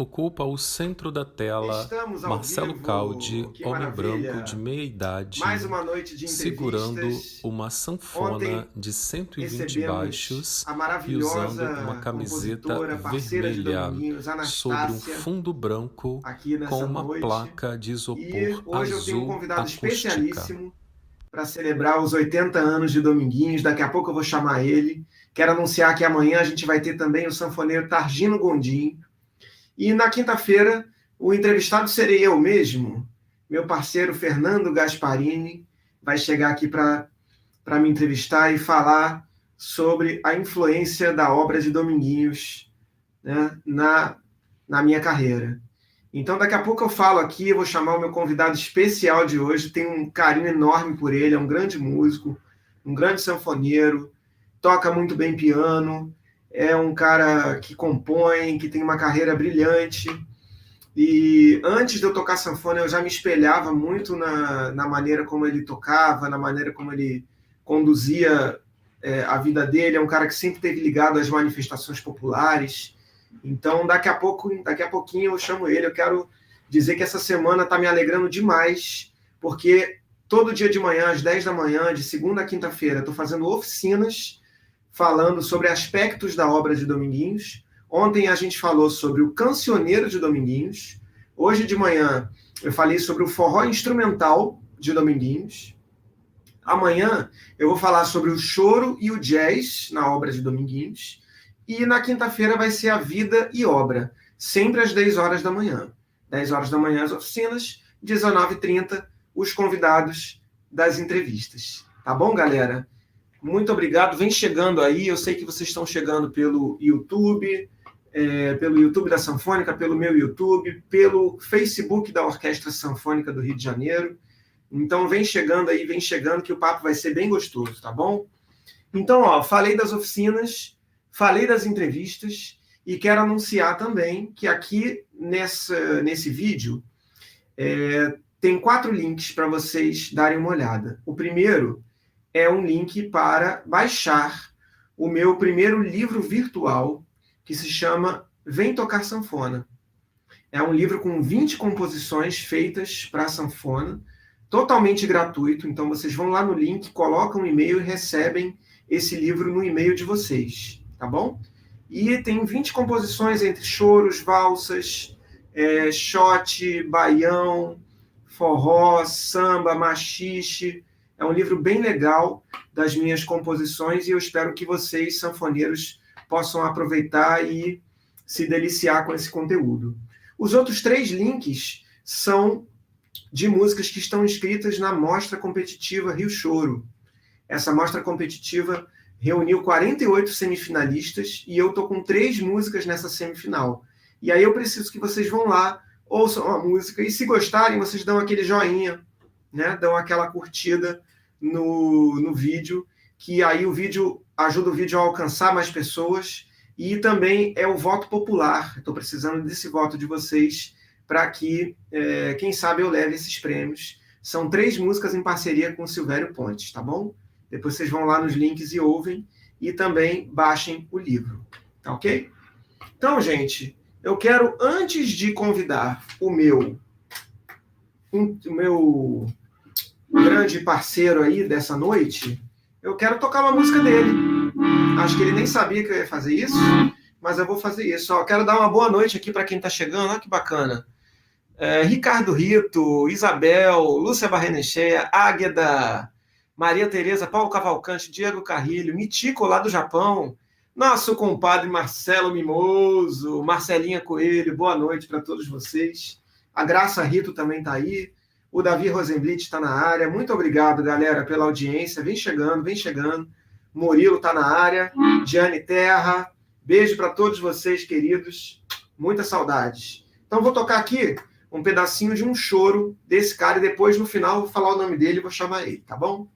Ocupa o centro da tela Estamos ao Marcelo Caldi, vivo, que homem branco de maravilha! meia idade, Mais uma noite de segurando entrevistas. uma sanfona Ontem de 120 recebemos baixos a e usando uma maravilhosa camiseta compositora, parceira de vermelha Dominguinhos, sobre um Anastácia, fundo branco aqui com nessa uma noite. placa de E isopor hoje eu tenho um azul convidado acústica. especialíssimo para celebrar os 80 anos de Dominguinhos. Daqui a pouco eu vou chamar ele. Quero anunciar que amanhã a gente vai ter também o sanfoneiro Targino Gondim. E na quinta-feira, o entrevistado serei eu mesmo. Meu parceiro Fernando Gasparini vai chegar aqui para me entrevistar e falar sobre a influência da obra de Dominguinhos, né, na minha carreira. Então, daqui a pouco eu falo aqui, eu vou chamar o meu convidado especial de hoje, tenho um carinho enorme por ele, é um grande músico, um grande sanfoneiro, toca muito bem piano, é um cara que compõe, que tem uma carreira brilhante. E antes de eu tocar sanfona, eu já me espelhava muito na maneira como ele tocava, na maneira como ele conduzia a vida dele. É um cara que sempre esteve ligado às manifestações populares. Então, daqui a pouquinho eu chamo ele. Eu quero dizer que essa semana está me alegrando demais, porque todo dia de manhã, às 10 da manhã, de segunda a quinta-feira, estou fazendo oficinas falando sobre aspectos da obra de Dominguinhos. Ontem a gente falou sobre o Cancioneiro de Dominguinhos. Hoje de manhã eu falei sobre o forró instrumental de Dominguinhos. Amanhã eu vou falar sobre o choro e o jazz na obra de Dominguinhos. E na quinta-feira vai ser a vida e obra, sempre às 10 horas da manhã. 10 horas da manhã as oficinas, 19h30 os convidados das entrevistas. Tá bom, galera? Muito obrigado. Vem chegando aí. Eu sei que vocês estão chegando pelo YouTube, pelo YouTube da Sanfônica, pelo meu YouTube, pelo Facebook da Orquestra Sanfônica do Rio de Janeiro. Então vem chegando aí, vem chegando, que o papo vai ser bem gostoso, tá bom? Então, falei das oficinas, falei das entrevistas e quero anunciar também que aqui nesse vídeo tem 4 links para vocês darem uma olhada. O primeiro é um link para baixar o meu primeiro livro virtual, que se chama Vem Tocar Sanfona. É um livro com 20 composições feitas para sanfona, totalmente gratuito. Então vocês vão lá no link, colocam um e-mail e recebem esse livro no e-mail de vocês, tá bom? E tem 20 composições entre choros, valsas, shot, baião, forró, samba, machixe. É um livro bem legal das minhas composições e eu espero que vocês, sanfoneiros, possam aproveitar e se deliciar com esse conteúdo. Os outros 3 links são de músicas que estão inscritas na Mostra Competitiva Rio Choro. Essa mostra competitiva reuniu 48 semifinalistas e eu estou com 3 músicas nessa semifinal. E aí eu preciso que vocês vão lá, ouçam a música e, se gostarem, vocês dão aquele joinha, né? Dão aquela curtida no vídeo, que aí o vídeo ajuda o vídeo a alcançar mais pessoas e também é o voto popular. Estou precisando desse voto de vocês para que, quem sabe, eu leve esses prêmios. São 3 músicas em parceria com o Silvério Pontes, tá bom? Depois vocês vão lá nos links e ouvem e também baixem o livro, tá ok? Então, gente, eu quero, antes de convidar o meu grande parceiro aí dessa noite, eu quero tocar uma música dele. Acho que ele nem sabia que eu ia fazer isso, mas eu vou fazer isso. Quero dar uma boa noite aqui para quem está chegando. Olha que bacana. Ricardo Rito, Isabel, Lúcia Barrenecheia, Águeda, Maria Tereza, Paulo Cavalcante, Diego Carrilho, Mitico lá do Japão, nosso compadre Marcelo Mimoso, Marcelinha Coelho, boa noite para todos vocês. A Graça Rito também está aí. O Davi Rosenblit está na área. Muito obrigado, galera, pela audiência. Vem chegando, vem chegando. Murilo está na área. Diane Terra. Beijo para todos vocês, queridos. Muitas saudades. Então, vou tocar aqui um pedacinho de um choro desse cara e depois, no final, eu vou falar o nome dele e vou chamar ele, tá bom?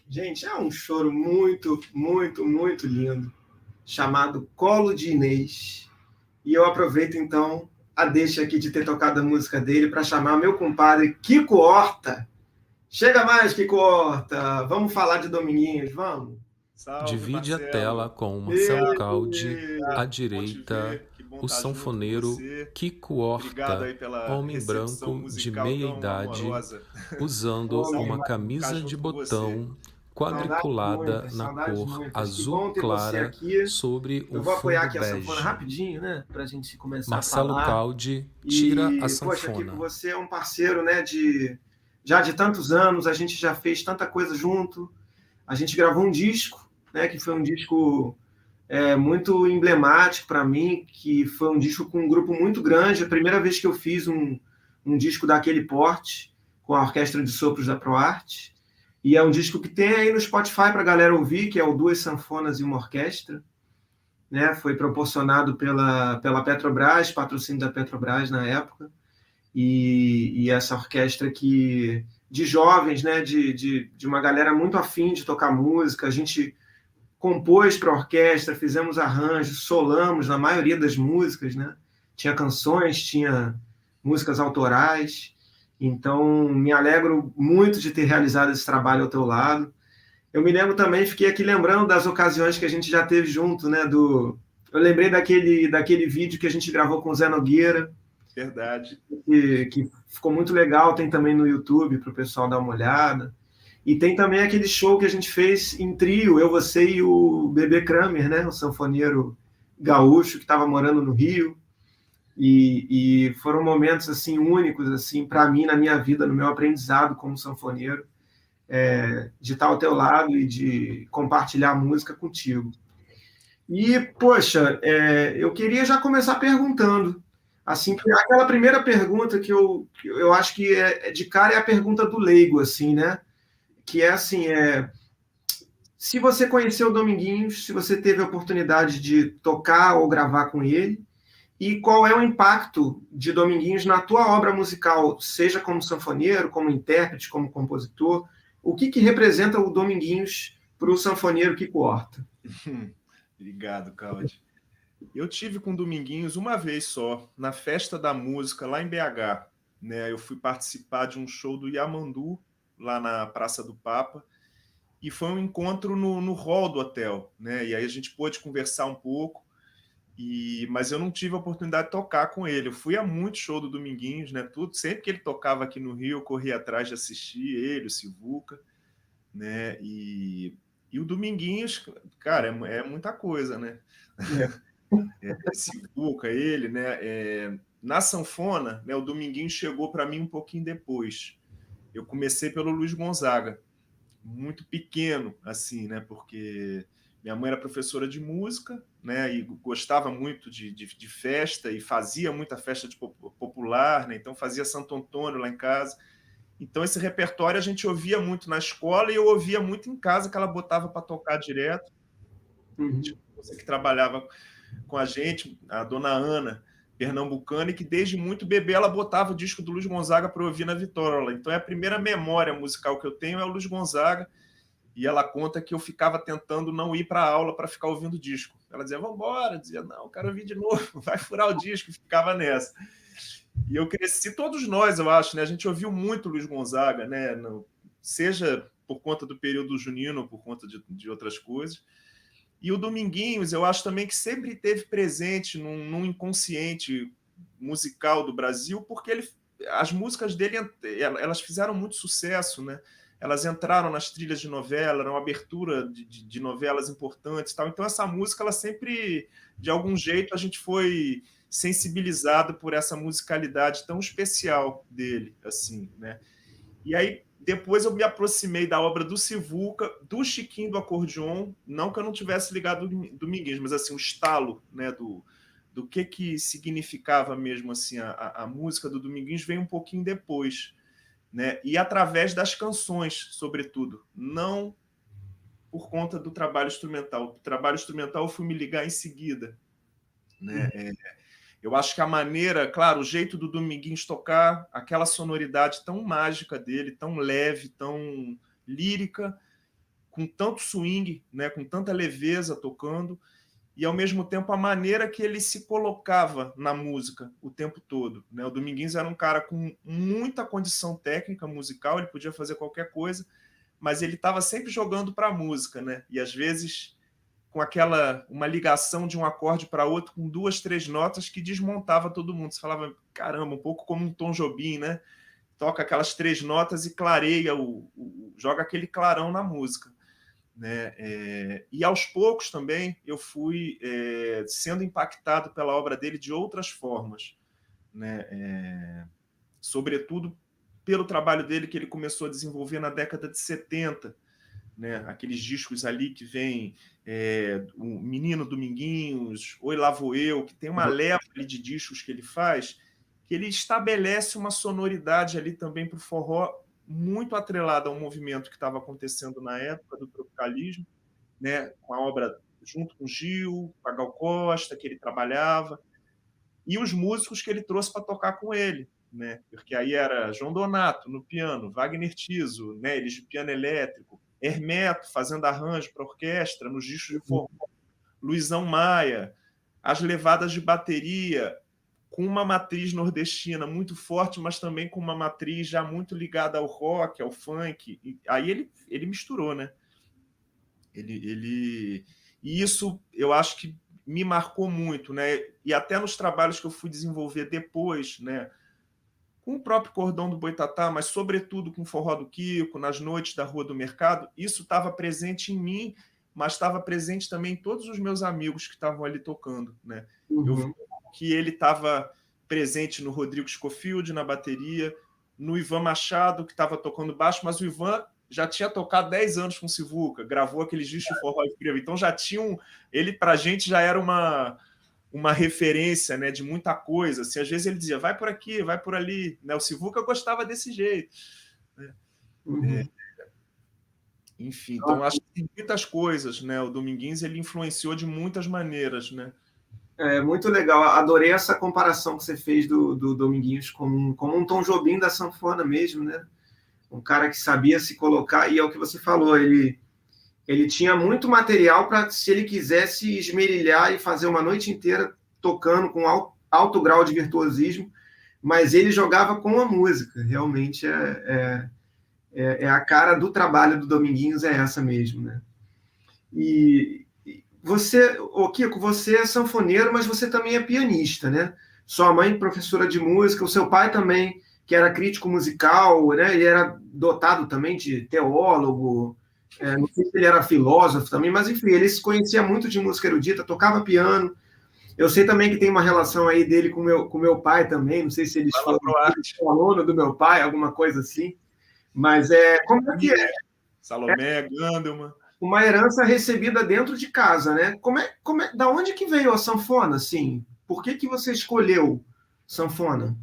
Gente, é um choro muito, muito, muito lindo, chamado Colo de Inês. E eu aproveito, então, a deixa aqui de ter tocado a música dele para chamar meu compadre Kiko Horta. Chega mais, Kiko Horta. Vamos falar de Dominguinhos, vamos? Salve, Divide a Marcelo. tela com Marcelo Ei, Caldi, à Bom te direita, ver, que bom o estar junto com sanfoneiro você. Kiko Obrigado aí Horta, pela homem recepção branco de musical meia tão idade, amorosa. usando Homem, uma ficar camisa junto de com você. botão quadriculada na saudades cor muitas. Que azul bom ter você clara aqui. sobre Eu um vou apoiar fundo aqui a sanfona bege. rapidinho, né? Para a gente começar Marcelo a falar. Caldi tira a E, poxa, Kiko, sanfona. você é um parceiro, né? Já de tantos anos, a gente já fez tanta coisa junto. A gente gravou um disco, né? Que foi um disco muito emblemático para mim, que foi um disco com um grupo muito grande. A primeira vez que eu fiz um disco daquele porte, com a Orquestra de Sopros da ProArt. E é um disco que tem aí no Spotify para a galera ouvir, que é o Duas Sanfonas e uma Orquestra. Né? Foi proporcionado pela Petrobras, patrocínio da Petrobras na época. E essa orquestra de jovens, né? De uma galera muito afim de tocar música. A gente compôs para a orquestra, fizemos arranjos, solamos na maioria das músicas, né? Tinha canções, tinha músicas autorais. Então, me alegro muito de ter realizado esse trabalho ao teu lado. Eu me lembro também, fiquei aqui lembrando das ocasiões que a gente já teve junto, né? Eu lembrei daquele vídeo que a gente gravou com o Zé Nogueira, Verdade. que ficou muito legal, tem também no YouTube para o pessoal dar uma olhada. E tem também aquele show que a gente fez em trio, eu, você e o Bebê Kramer, né? O sanfoneiro gaúcho que estava morando no Rio. E foram momentos assim únicos assim para mim na minha vida, no meu aprendizado como sanfoneiro, de estar ao teu lado e de compartilhar a música contigo. E poxa, eu queria já começar perguntando, assim, aquela primeira pergunta que eu acho que de cara é a pergunta do leigo, assim, né? Que é assim, se você conheceu o Dominguinhos, se você teve a oportunidade de tocar ou gravar com ele, e qual é o impacto de Dominguinhos na tua obra musical, seja como sanfoneiro, como intérprete, como compositor, o que representa o Dominguinhos para o sanfoneiro Kiko Horta? Obrigado, Caldi. Eu tive com o Dominguinhos uma vez só, na Festa da Música, lá em BH. Né? Eu fui participar de um show do Yamandu, lá na Praça do Papa, e foi um encontro no hall do hotel. Né? E aí a gente pôde conversar um pouco, mas eu não tive a oportunidade de tocar com ele. Eu fui a muito show do Dominguinhos, né? Sempre que ele tocava aqui no Rio, eu corria atrás de assistir ele, o Sivuca, né? E o Dominguinhos, cara, é muita coisa, né? Sivuca, ele, né? Na sanfona, né, o Dominguinhos chegou para mim um pouquinho depois. Eu comecei pelo Luiz Gonzaga, muito pequeno, assim, né, porque minha mãe era professora de música, né, e gostava muito de festa, e fazia muita festa popular, né, então fazia Santo Antônio lá em casa. Então esse repertório a gente ouvia muito na escola e eu ouvia muito em casa, que ela botava para tocar direto. Você que trabalhava com a gente, a dona Ana, pernambucana, e que desde muito bebê ela botava o disco do Luiz Gonzaga para ouvir na Vitória. Então a primeira memória musical que eu tenho é o Luiz Gonzaga, e ela conta que eu ficava tentando não ir para a aula para ficar ouvindo o disco. Ela dizia, vamos embora, dizia, não, quero ouvir de novo, vai furar o disco, e ficava nessa. E eu cresci, todos nós, eu acho, né? A gente ouviu muito Luiz Gonzaga, né? Seja por conta do período junino ou por conta de outras coisas. E o Dominguinhos, eu acho também que sempre esteve presente num inconsciente musical do Brasil, porque as músicas dele, elas fizeram muito sucesso, né? Elas entraram nas trilhas de novela, eram abertura de novelas importantes, tal. Então essa música, ela sempre, de algum jeito, a gente foi sensibilizado por essa musicalidade tão especial dele, assim, né? E aí depois eu me aproximei da obra do Sivuca, do Chiquinho do acordeon, não que eu não tivesse ligado Dominguinhos, mas assim, o estalo, né, do que significava mesmo assim a música do Dominguinhos veio um pouquinho depois, né? E através das canções, sobretudo, não por conta do trabalho instrumental. O trabalho instrumental eu fui me ligar em seguida, né? Eu acho que a maneira, claro, o jeito do Dominguinhos tocar, aquela sonoridade tão mágica dele, tão leve, tão lírica, com tanto swing, né, com tanta leveza tocando, e ao mesmo tempo a maneira que ele se colocava na música o tempo todo, né? O Dominguinhos era um cara com muita condição técnica musical, ele podia fazer qualquer coisa, mas ele estava sempre jogando para a música, né? E às vezes com uma ligação de um acorde para outro com 2, 3 notas que desmontava todo mundo. Você falava, caramba, um pouco como um Tom Jobim, né? Toca aquelas 3 notas e clareia, joga aquele clarão na música, né? E aos poucos também eu fui sendo impactado pela obra dele de outras formas, né? Sobretudo pelo trabalho dele que ele começou a desenvolver na década de 70, né? Aqueles discos ali que vem o Menino Dominguinhos, Oi Lá Vou Eu, que tem uma leva ali de discos que ele faz, que ele estabelece uma sonoridade ali também para o forró muito atrelada ao movimento que estava acontecendo na época do tropicalismo, né? Com a obra junto com o Gil, com a Gal Costa, que ele trabalhava, e os músicos que ele trouxe para tocar com ele, né? Porque aí era João Donato no piano, Wagner Tiso, né? Eles de piano elétrico, Hermeto fazendo arranjo para orquestra nos discos de forró, Luizão Maia, as levadas de bateria com uma matriz nordestina muito forte, mas também com uma matriz já muito ligada ao rock, ao funk. E aí ele misturou, né? E isso eu acho que me marcou muito, né? E até nos trabalhos que eu fui desenvolver depois, né? Com o próprio Cordão do Boitatá, mas sobretudo com o Forró do Kiko, nas noites da Rua do Mercado, isso estava presente em mim, mas estava presente também em todos os meus amigos que estavam ali tocando, né? Eu vi que ele estava presente no Rodrigo Scofield, na bateria, no Ivan Machado, que estava tocando baixo, mas o Ivan já tinha tocado 10 anos com o Sivuca, gravou aqueles discos de forró incrível. Então já tinha ele, para a gente, já era uma referência, né, de muita coisa. Assim, às vezes ele dizia, vai por aqui, vai por ali. Né? O Sivuca gostava desse jeito. Né? Enfim, então acho que tem muitas coisas. Né? O Dominguinhos ele influenciou de muitas maneiras. Né? É muito legal. Adorei essa comparação que você fez do Dominguinhos como um Tom Jobim da sanfona mesmo, né? Um cara que sabia se colocar, e é o que você falou, ele tinha muito material para, se ele quisesse esmerilhar e fazer uma noite inteira tocando com alto grau de virtuosismo, mas ele jogava com a música. Realmente a cara do trabalho do Dominguinhos é essa mesmo, né? E você, Kiko, você é sanfoneiro, mas você também é pianista, né? Sua mãe, professora de música, o seu pai também, que era crítico musical, né? Ele era dotado também de teólogo, não sei se ele era filósofo também, mas enfim, ele se conhecia muito de música erudita, tocava piano. Eu sei também que tem uma relação aí dele com meu pai também, não sei se eles falam aluno do meu pai, alguma coisa assim, mas como é que é? Salomé, Gandelman. Uma herança recebida dentro de casa, né? Da onde que veio a sanfona, assim? Por que você escolheu sanfona?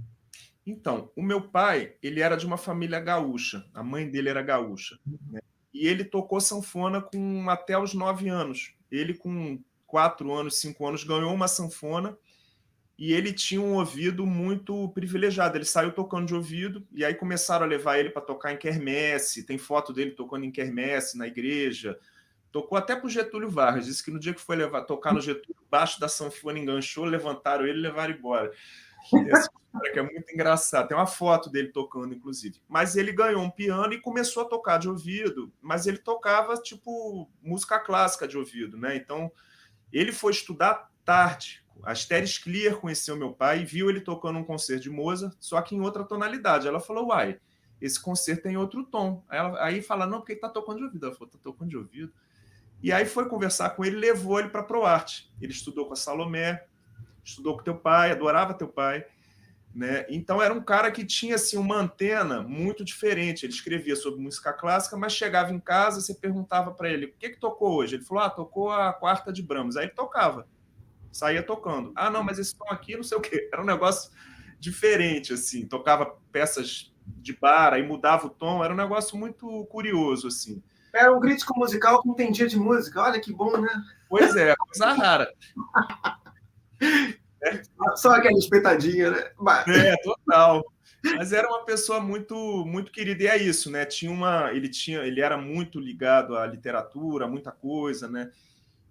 Então, o meu pai, ele era de uma família gaúcha, a mãe dele era gaúcha, né? E ele tocou sanfona até os 9 anos. Ele, com 4 anos, 5 anos, ganhou uma sanfona e ele tinha um ouvido muito privilegiado. Ele saiu tocando de ouvido e aí começaram a levar ele para tocar em quermesse. Tem foto dele tocando em quermesse, na igreja. Tocou até para o Getúlio Vargas. Disse que no dia que foi tocar no Getúlio, baixo da sanfona enganchou, levantaram ele e levaram embora. Essa história que é muito engraçada. Tem uma foto dele tocando, inclusive. Mas ele ganhou um piano e começou a tocar de ouvido, mas ele tocava, tipo, música clássica de ouvido, né? Então, ele foi estudar tarde. A Asteris Clear conheceu meu pai e viu ele tocando um concerto de Mozart, só que em outra tonalidade. Ela falou, uai, esse concerto tem outro tom. Aí fala, não, porque ele tá tocando de ouvido. Ela falou, tá tocando de ouvido. E aí foi conversar com ele, levou ele para a ProArte. Ele estudou com a Salomé, estudou com teu pai, adorava teu pai, né? Então era um cara que tinha assim uma antena muito diferente. Ele escrevia sobre música clássica, mas chegava em casa, você perguntava para ele: "O que tocou hoje?" Ele falou: tocou a quarta de Brahms. Aí ele tocava. Saía tocando. Não, mas esse tom aqui, não sei o quê. Era um negócio diferente assim. Tocava peças de bar, aí mudava o tom, era um negócio muito curioso assim. Era um crítico musical que entendia de música. Olha que bom, né? Pois é, coisa rara. Só aquela espetadinha, né? Total. Mas era uma pessoa muito muito querida, e é isso, né? Ele era muito ligado à literatura, muita coisa, né?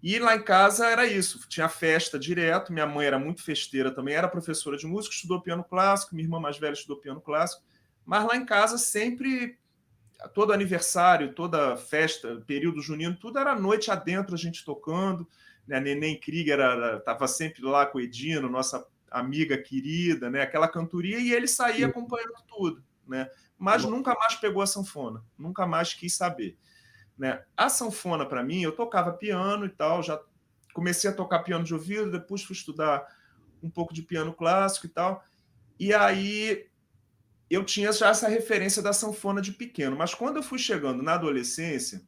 E lá em casa era isso, tinha festa direto, minha mãe era muito festeira também, era professora de música, estudou piano clássico, minha irmã mais velha estudou piano clássico, mas lá em casa sempre, todo aniversário, toda festa, período junino, tudo era noite adentro, a gente tocando, né? A Neném Krieger estava sempre lá com o Edino, nossa amiga querida, né? Aquela cantoria, e ele saía acompanhando tudo, né? Mas nunca mais pegou a sanfona, nunca mais quis saber, né? A sanfona, para mim, eu tocava piano e tal, já comecei a tocar piano de ouvido, depois fui estudar um pouco de piano clássico e tal, e aí eu tinha já essa referência da sanfona de pequeno, mas quando eu fui chegando na adolescência,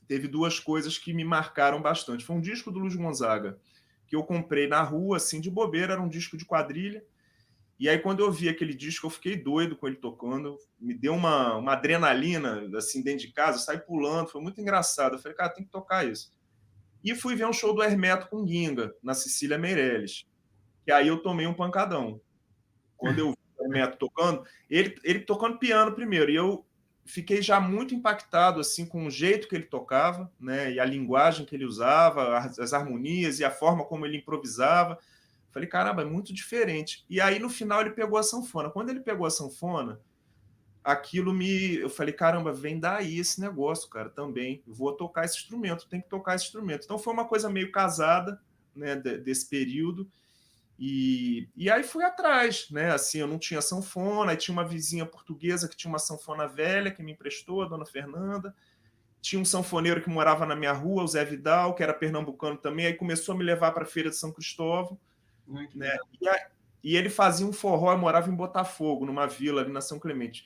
teve duas coisas que me marcaram bastante. Foi um disco do Luiz Gonzaga, que eu comprei na rua, assim, de bobeira, era um disco de quadrilha, e aí quando eu vi aquele disco, eu fiquei doido com ele tocando, me deu uma adrenalina, assim, dentro de casa, eu saí pulando, foi muito engraçado. Eu falei, cara, tem que tocar isso. E fui ver um show do Hermeto com Ginga, na Cecília Meirelles, e aí eu tomei um pancadão. Quando eu vi o Hermeto tocando, ele tocando piano primeiro, e eu fiquei já muito impactado assim com o jeito que ele tocava, né, e a linguagem que ele usava, as harmonias e a forma como ele improvisava. Falei, caramba, é muito diferente. E aí no final ele pegou a sanfona. Quando ele pegou a sanfona, eu falei, caramba, vem daí esse negócio, cara, também. Eu vou tocar esse instrumento, tem que tocar esse instrumento. Então foi uma coisa meio casada, né, desse período. E aí fui atrás, né? Assim, eu não tinha sanfona, aí tinha uma vizinha portuguesa que tinha uma sanfona velha que me emprestou, a dona Fernanda. Tinha um sanfoneiro que morava na minha rua, o Zé Vidal, que era pernambucano também, aí começou a me levar para a Feira de São Cristóvão, né? E ele fazia um forró, eu morava em Botafogo, numa vila ali na São Clemente.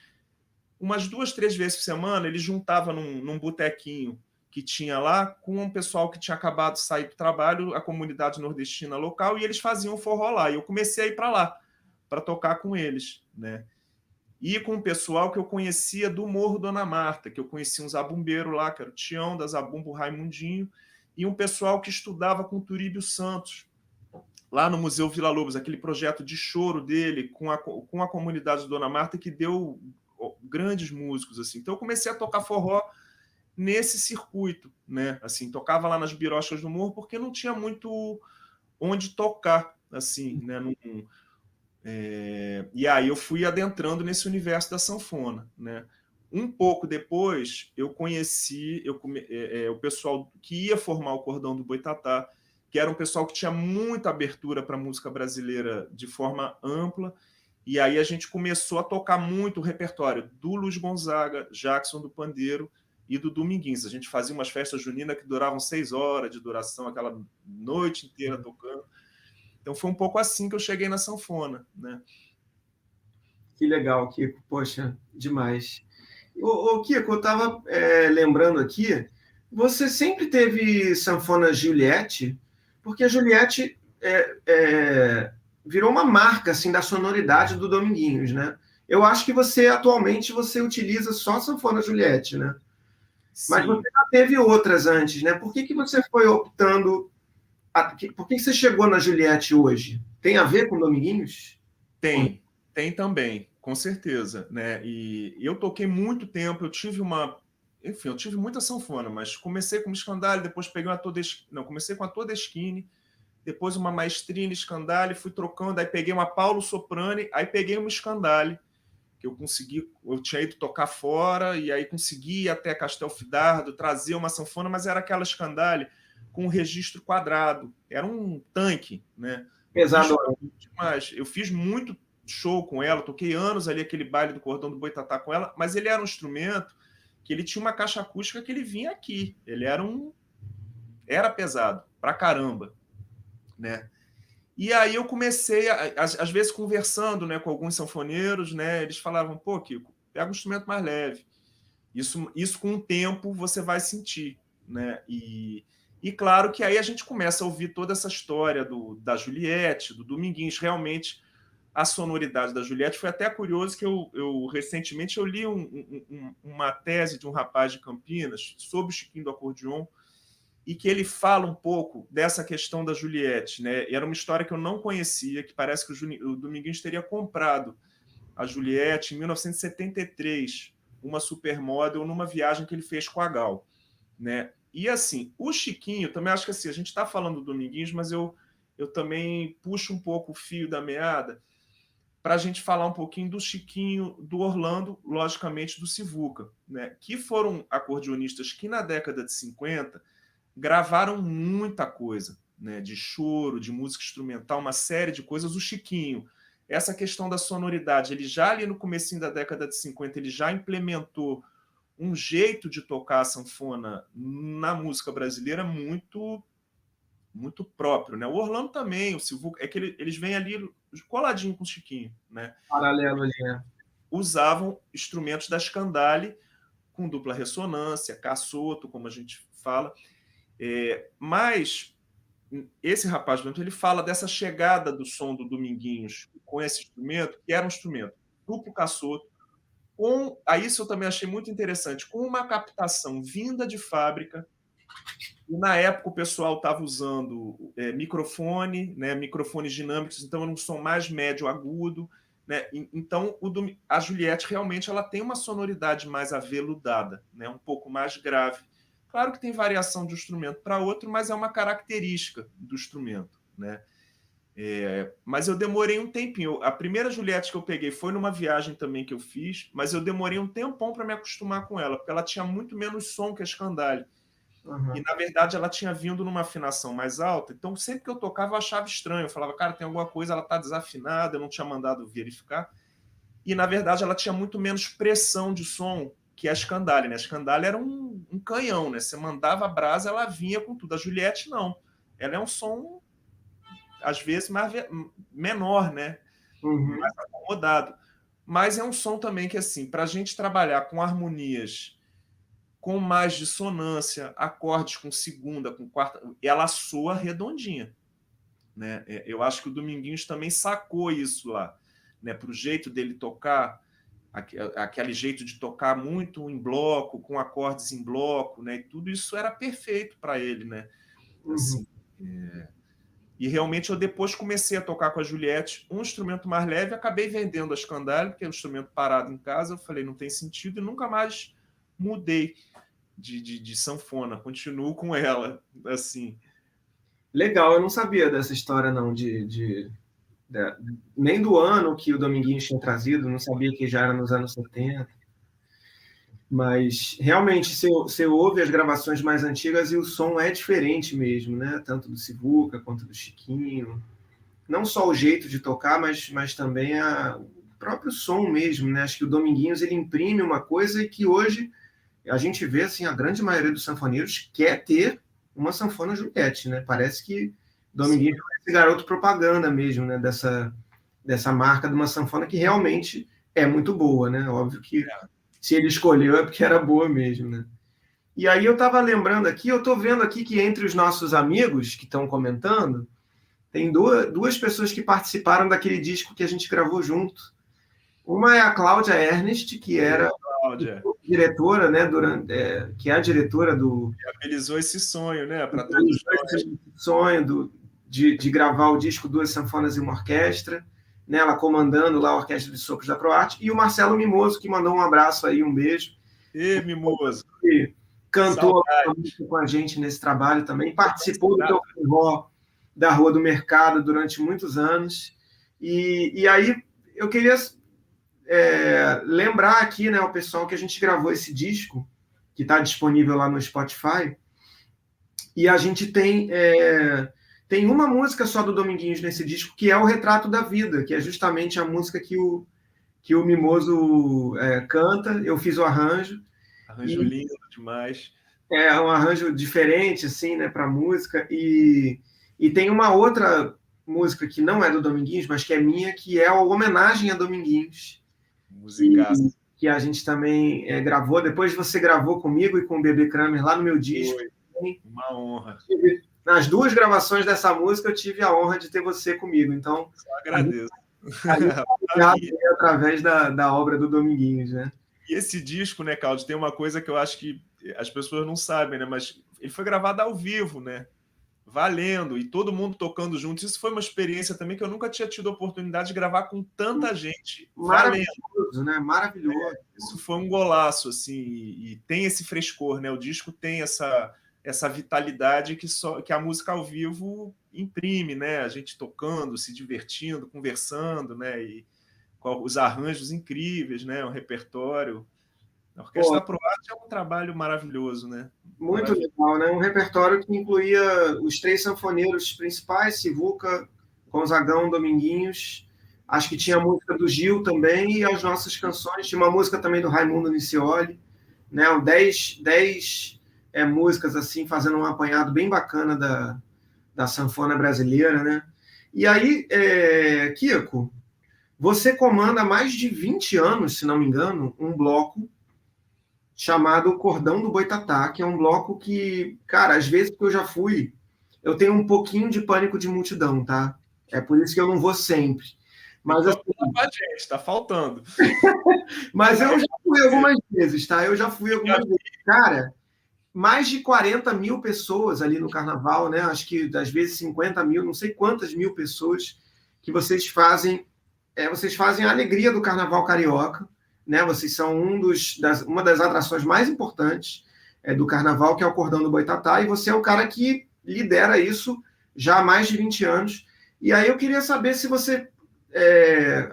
Umas 2, 3 vezes por semana, ele juntava num botequinho que tinha lá com um pessoal que tinha acabado de sair do trabalho, a comunidade nordestina local, e eles faziam forró lá. E eu comecei a ir para lá, para tocar com eles, né? E com o pessoal que eu conhecia do Morro Dona Marta, que eu conhecia um zabumbeiro lá, que era o Tião da Zabumbo Raimundinho, e um pessoal que estudava com o Turíbio Santos, lá no Museu Vila Lobos, aquele projeto de choro dele com a comunidade de Dona Marta, que deu grandes músicos, assim. Então eu comecei a tocar forró nesse circuito, né? Assim, tocava lá nas birochas do morro porque não tinha muito onde tocar, assim, né? E aí eu fui adentrando nesse universo da sanfona, né? Um pouco depois eu conheci o pessoal que ia formar o Cordão do Boitatá, que era um pessoal que tinha muita abertura para a música brasileira de forma ampla, e aí a gente começou a tocar muito o repertório do Luiz Gonzaga, Jackson do Pandeiro e do Dominguinhos. A gente fazia umas festas juninas que duravam 6 horas de duração, aquela noite inteira tocando. Então foi um pouco assim que eu cheguei na sanfona, né? Que legal, Kiko. Poxa, demais. Kiko, eu estava lembrando aqui, você sempre teve sanfona Juliette, porque a Juliette virou uma marca assim da sonoridade do Dominguinhos, né? Eu acho que atualmente você utiliza só sanfona Juliette, né? Mas Sim. você já teve outras antes, né? Por que você foi optando? Por que você chegou na Juliette hoje? Tem a ver com Dominguinhos? Tem também, com certeza, né? E eu toquei muito tempo, eu tive muita sanfona, mas comecei com uma Scandale, depois peguei comecei com a Todeschini, depois uma Maestrina Scandale, fui trocando, aí peguei uma Paulo Soprani, aí peguei uma Scandale, que eu tinha ido tocar fora, e aí consegui ir até Castelfidardo, trazer uma sanfona, mas era aquela Scandale com um registro quadrado, era um tanque, né? Pesado. Mas eu fiz muito show com ela, toquei anos ali aquele baile do Cordão do Boitatá com ela, mas ele era um instrumento que ele tinha uma caixa acústica que ele vinha aqui, ele era pesado pra caramba, né? E aí eu comecei, às vezes conversando, né, com alguns sanfoneiros, né, eles falavam, pô, Kiko, pega um instrumento mais leve. Isso com o tempo você vai sentir, né? E claro que aí a gente começa a ouvir toda essa história da Juliette, do Dominguinhos. Realmente, a sonoridade da Juliette foi até curioso que recentemente eu li uma tese de um rapaz de Campinas sobre o Chiquinho do acordeon, e que ele fala um pouco dessa questão da Juliette, né? E era uma história que eu não conhecia, que parece que o Dominguinhos teria comprado a Juliette em 1973, uma supermodel, numa viagem que ele fez com a Gal, né? E assim, o Chiquinho, também acho que assim, a gente está falando do Dominguinhos, mas eu também puxo um pouco o fio da meada para a gente falar um pouquinho do Chiquinho, do Orlando, logicamente do Sivuca, né? Que foram acordeonistas que na década de 50 gravaram muita coisa, né? De choro, de música instrumental, uma série de coisas. O Chiquinho, essa questão da sonoridade, ele já ali no comecinho da década de 50, ele já implementou um jeito de tocar a sanfona na música brasileira muito muito próprio, né? O Orlando também, o Sivuca, é que eles vêm ali coladinho com o Chiquinho, né? Paralelo ali, né? Usavam instrumentos da Scandale com dupla ressonância, cassoto, como a gente fala. Mas esse rapaz, ele fala dessa chegada do som do Dominguinhos com esse instrumento, que era um instrumento duplo cassoto, aí isso eu também achei muito interessante, com uma captação vinda de fábrica. E na época o pessoal estava usando microfone, né, microfones dinâmicos, então era um som mais médio agudo, né? Então a Juliette realmente ela tem uma sonoridade mais aveludada, né, um pouco mais grave. Claro que tem variação de um instrumento para outro, mas é uma característica do instrumento, né? Mas eu demorei um tempinho. A primeira Juliette que eu peguei foi numa viagem também que eu fiz, mas eu demorei um tempão para me acostumar com ela, porque ela tinha muito menos som que a Scandale. Uhum. E, na verdade, ela tinha vindo numa afinação mais alta, então sempre que eu tocava eu achava estranho. Eu falava, cara, tem alguma coisa, ela está desafinada, eu não tinha mandado verificar. E, na verdade, ela tinha muito menos pressão de som que a Scandale, né? A Scandale era um canhão, né? Você mandava a brasa, ela vinha com tudo. A Juliette, não. Ela é um som, às vezes, menor, né? Uhum. Mais acomodado. Mas é um som também que, assim, para a gente trabalhar com harmonias com mais dissonância, acordes com segunda, com quarta, ela soa redondinha, né? Eu acho que o Dominguinhos também sacou isso lá, né? Para o jeito dele tocar, aquele jeito de tocar muito em bloco, com acordes em bloco, né? E tudo isso era perfeito para ele, né? Assim, E realmente eu depois comecei a tocar com a Juliette um instrumento mais leve, acabei vendendo a Scandale, que é um instrumento parado em casa, eu falei, não tem sentido, e nunca mais mudei de sanfona, continuo com ela, assim. Legal, eu não sabia dessa história, não, nem do ano que o Dominguinhos tinha trazido, não sabia que já era nos anos 70. Mas, realmente, você ouve as gravações mais antigas e o som é diferente mesmo, né? Tanto do Sivuca quanto do Chiquinho. Não só o jeito de tocar, mas também o próprio som mesmo, né? Acho que o Dominguinhos ele imprime uma coisa que hoje a gente vê, assim, a grande maioria dos sanfoneiros quer ter uma sanfona Juliette, né? Parece que Dominguinhos foi esse garoto propaganda mesmo, né? Dessa marca de uma sanfona que realmente é muito boa, né? Óbvio que se ele escolheu é porque era boa mesmo, né? E aí eu estava lembrando aqui, eu estou vendo aqui que entre os nossos amigos que estão comentando, tem duas pessoas que participaram daquele disco que a gente gravou junto. Uma é a Cláudia Ernest, que era diretora, né, que é a diretora do... Realizou esse sonho, né, para todos nós. Esse sonho de gravar o disco Duas Sanfonas e uma Orquestra, né, ela comandando lá a Orquestra de Sopros da Proarte, e o Marcelo Mimoso, que mandou um abraço aí, um beijo. E Mimoso. Que cantou com a gente nesse trabalho também, participou do Teu Forró da Rua do Mercado durante muitos anos. E aí eu queria lembrar aqui, né, o pessoal que a gente gravou esse disco, que está disponível lá no Spotify, e a gente tem uma música só do Dominguinhos nesse disco, que é o Retrato da Vida, que é justamente a música que o Mimoso canta. Eu fiz o arranjo. Arranjo lindo demais. É um arranjo diferente, assim, né, para música. E tem uma outra música que não é do Dominguinhos, mas que é minha, que é a homenagem a Dominguinhos. Musicaça. Que a gente também gravou. Depois você gravou comigo e com o Bebê Kramer lá no meu disco. Foi uma honra. Nas duas gravações dessa música eu tive a honra de ter você comigo. Então, só agradeço. Através da obra do Dominguinhos, né? E esse disco, né, Cláudio, tem uma coisa que eu acho que as pessoas não sabem, né? Mas ele foi gravado ao vivo, né? Valendo, e todo mundo tocando juntos. Isso foi uma experiência também que eu nunca tinha tido a oportunidade de gravar com tanta gente. Maravilhoso, né? Maravilhoso. Isso foi um golaço, assim, e tem esse frescor, né? O disco tem essa vitalidade que a música ao vivo imprime, né? A gente tocando, se divertindo, conversando, né? E com os arranjos incríveis, né? O repertório. A Orquestra da Proarte é um trabalho maravilhoso, né? Muito legal, né? Um repertório que incluía os três sanfoneiros principais, Sivuca, Gonzagão, Dominguinhos. Acho que tinha a música do Gil também e as nossas canções. Tinha uma música também do Raimundo Nicioli, né? 10 músicas assim, fazendo um apanhado bem bacana da sanfona brasileira, né? E aí, Kiko, você comanda há mais de 20 anos, se não me engano, um bloco chamado Cordão do Boitatá, que é um bloco que, cara, às vezes que eu já fui, eu tenho um pouquinho de pânico de multidão, tá? É por isso que eu não vou sempre. Mas assim, tá faltando. Mas eu já fui algumas vezes, tá? Eu já fui algumas vezes. Cara, mais de 40 mil pessoas ali no carnaval, né? Acho que às vezes 50 mil, não sei quantas mil pessoas que vocês fazem a alegria do carnaval carioca, né? Vocês são uma das atrações mais importantes do carnaval, que é o Cordão do Boitatá, e você é o cara que lidera isso já há mais de 20 anos. E aí eu queria saber se você,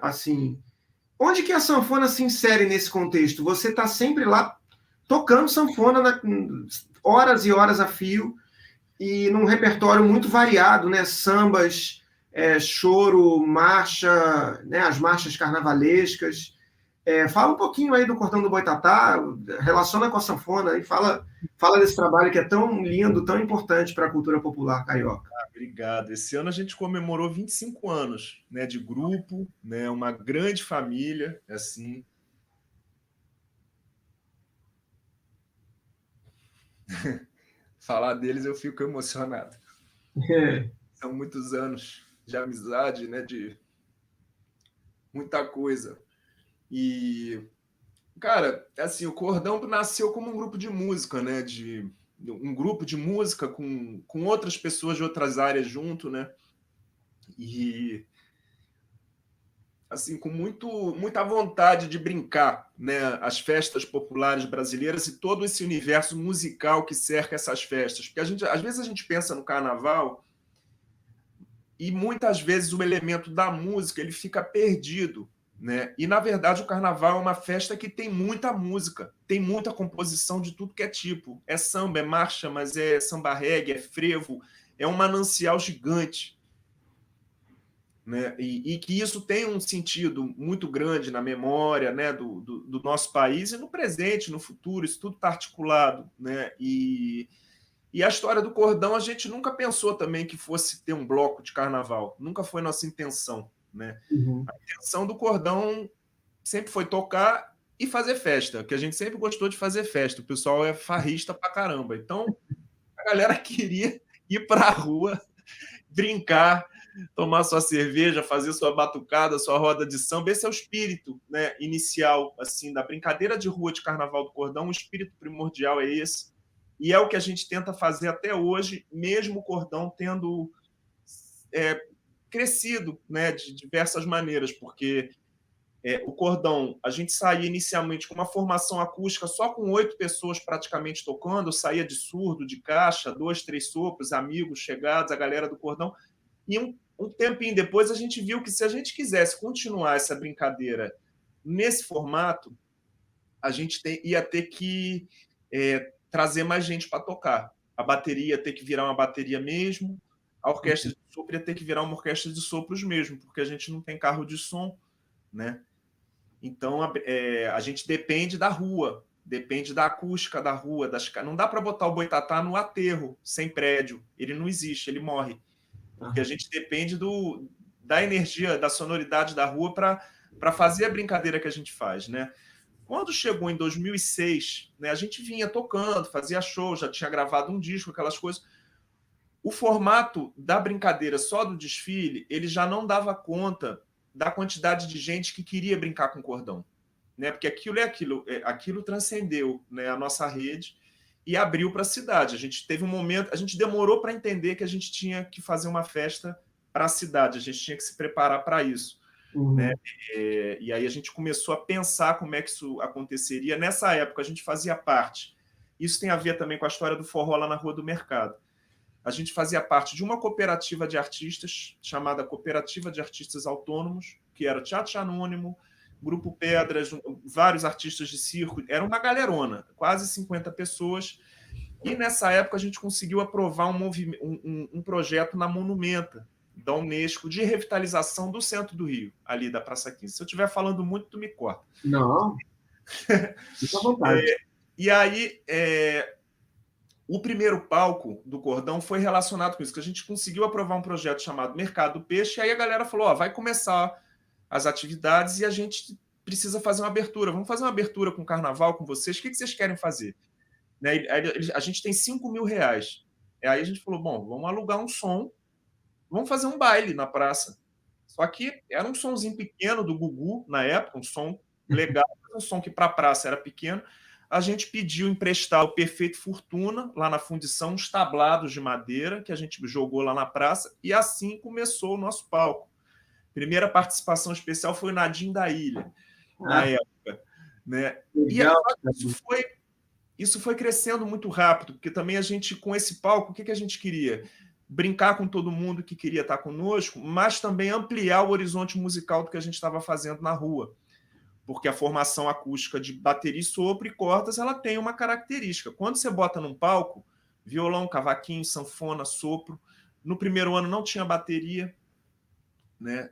assim, onde que a sanfona se insere nesse contexto? Você está sempre lá tocando sanfona horas e horas a fio, e num repertório muito variado, né? Sambas, choro, marcha, né? As marchas carnavalescas. Fala um pouquinho aí do Cordão do Boitatá, relaciona com a sanfona e fala desse trabalho que é tão lindo, tão importante para a cultura popular carioca. Obrigado. Esse ano a gente comemorou 25 anos, né, de grupo, né, uma grande família, assim. Falar deles eu fico emocionado. São muitos anos de amizade, né, de muita coisa. E, cara, assim, o Cordão nasceu como um grupo de música, né? Um grupo de música com outras pessoas de outras áreas junto, né? E, assim, com muita vontade de brincar, né? As festas populares brasileiras e todo esse universo musical que cerca essas festas. Porque às vezes a gente pensa no carnaval e muitas vezes o elemento da música ele fica perdido, né? E, na verdade, o carnaval é uma festa que tem muita música, tem muita composição de tudo que é tipo. É samba, é marcha, mas é samba reggae, é frevo, é um manancial gigante, né? E que isso tem um sentido muito grande na memória, né, do nosso país e no presente, no futuro, isso tudo está articulado, né? E E a história do cordão, a gente nunca pensou também que fosse ter um bloco de carnaval. Nunca foi nossa intenção, né? Uhum. A intenção do cordão sempre foi tocar e fazer festa, que a gente sempre gostou de fazer festa. O pessoal é farrista pra caramba. Então, a galera queria ir pra rua, brincar, tomar sua cerveja, fazer sua batucada, sua roda de samba. Esse é o espírito, né, inicial assim da brincadeira de rua de Carnaval do Cordão. O espírito primordial é esse. E é o que a gente tenta fazer até hoje, mesmo o cordão tendo crescido, né, de diversas maneiras, porque o cordão, a gente saía inicialmente com uma formação acústica só com 8 pessoas praticamente tocando, saía de surdo, de caixa, 2, 3 sopros, amigos chegados, a galera do cordão. E um tempinho depois a gente viu que se a gente quisesse continuar essa brincadeira nesse formato, a gente ia ter que trazer mais gente para tocar. A bateria ia ter que virar uma bateria mesmo, a orquestra de sopro ia ter que virar uma orquestra de sopros mesmo, porque a gente não tem carro de som, né? Então, a gente depende da rua, depende da acústica da rua. Não dá para botar o boitatá no aterro, sem prédio. Ele não existe, ele morre. Porque a gente depende da energia, da sonoridade da rua para fazer a brincadeira que a gente faz, né? Quando chegou em 2006, né, a gente vinha tocando, fazia show, já tinha gravado um disco, aquelas coisas. O formato da brincadeira só do desfile, ele já não dava conta da quantidade de gente que queria brincar com cordão, né? Porque aquilo transcendeu, né, a nossa rede e abriu para a cidade. A gente teve um momento, a gente demorou para entender que a gente tinha que fazer uma festa para a cidade, a gente tinha que se preparar para isso, né? E aí a gente começou a pensar como é que isso aconteceria. Nessa época a gente fazia parte. Isso tem a ver também com a história do forró lá na Rua do Mercado. A gente fazia parte de uma cooperativa de artistas, chamada Cooperativa de Artistas Autônomos, que era Teatro Anônimo, Grupo Pedras, vários artistas de circo. Era uma galerona, quase 50 pessoas. E nessa época a gente conseguiu aprovar um projeto na Monumenta, da Unesco, de revitalização do centro do Rio, ali da Praça 15. Se eu estiver falando muito, tu me corta. Não, fica à vontade. E aí... O primeiro palco do cordão foi relacionado com isso, que a gente conseguiu aprovar um projeto chamado Mercado do Peixe, e aí a galera falou, vai começar as atividades e a gente precisa fazer uma abertura. Vamos fazer uma abertura com o carnaval com vocês? O que vocês querem fazer? Né? A gente tem R$5.000. E aí a gente falou, bom, vamos alugar um som, vamos fazer um baile na praça. Só que era um sonzinho pequeno do Gugu, na época, um som legal, um som que para a praça era pequeno. A gente pediu emprestar o Perfeito Fortuna, lá na fundição, uns tablados de madeira que a gente jogou lá na praça, e assim começou o nosso palco. Primeira participação especial foi o Nadim da Ilha, na época. Né? Legal. E isso foi crescendo muito rápido, porque também a gente, com esse palco, o que a gente queria? Brincar com todo mundo que queria estar conosco, mas também ampliar o horizonte musical do que a gente estava fazendo na rua. Porque a formação acústica de bateria, sopro e cordas, ela tem uma característica. Quando você bota num palco, violão, cavaquinho, sanfona, sopro, no primeiro ano não tinha bateria, né?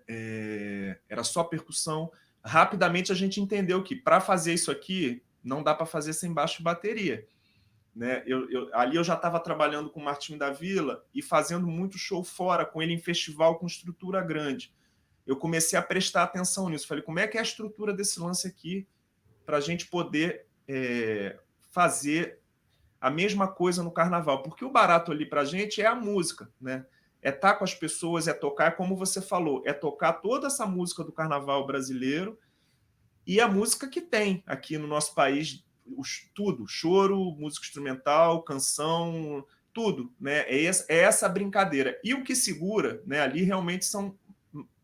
Era só percussão. Rapidamente a gente entendeu que para fazer isso aqui, não dá para fazer sem baixo e bateria. Né? Ali eu já estava trabalhando com o Martinho da Vila e fazendo muito show fora, com ele em festival com estrutura grande. Eu comecei a prestar atenção nisso. Falei, como é que é a estrutura desse lance aqui para a gente poder fazer a mesma coisa no carnaval? Porque o barato ali para a gente é a música, né? É estar com as pessoas, é tocar, como você falou, é tocar toda essa música do carnaval brasileiro e a música que tem aqui no nosso país, tudo, choro, música instrumental, canção, tudo, né? É essa brincadeira. E o que segura, né, ali realmente são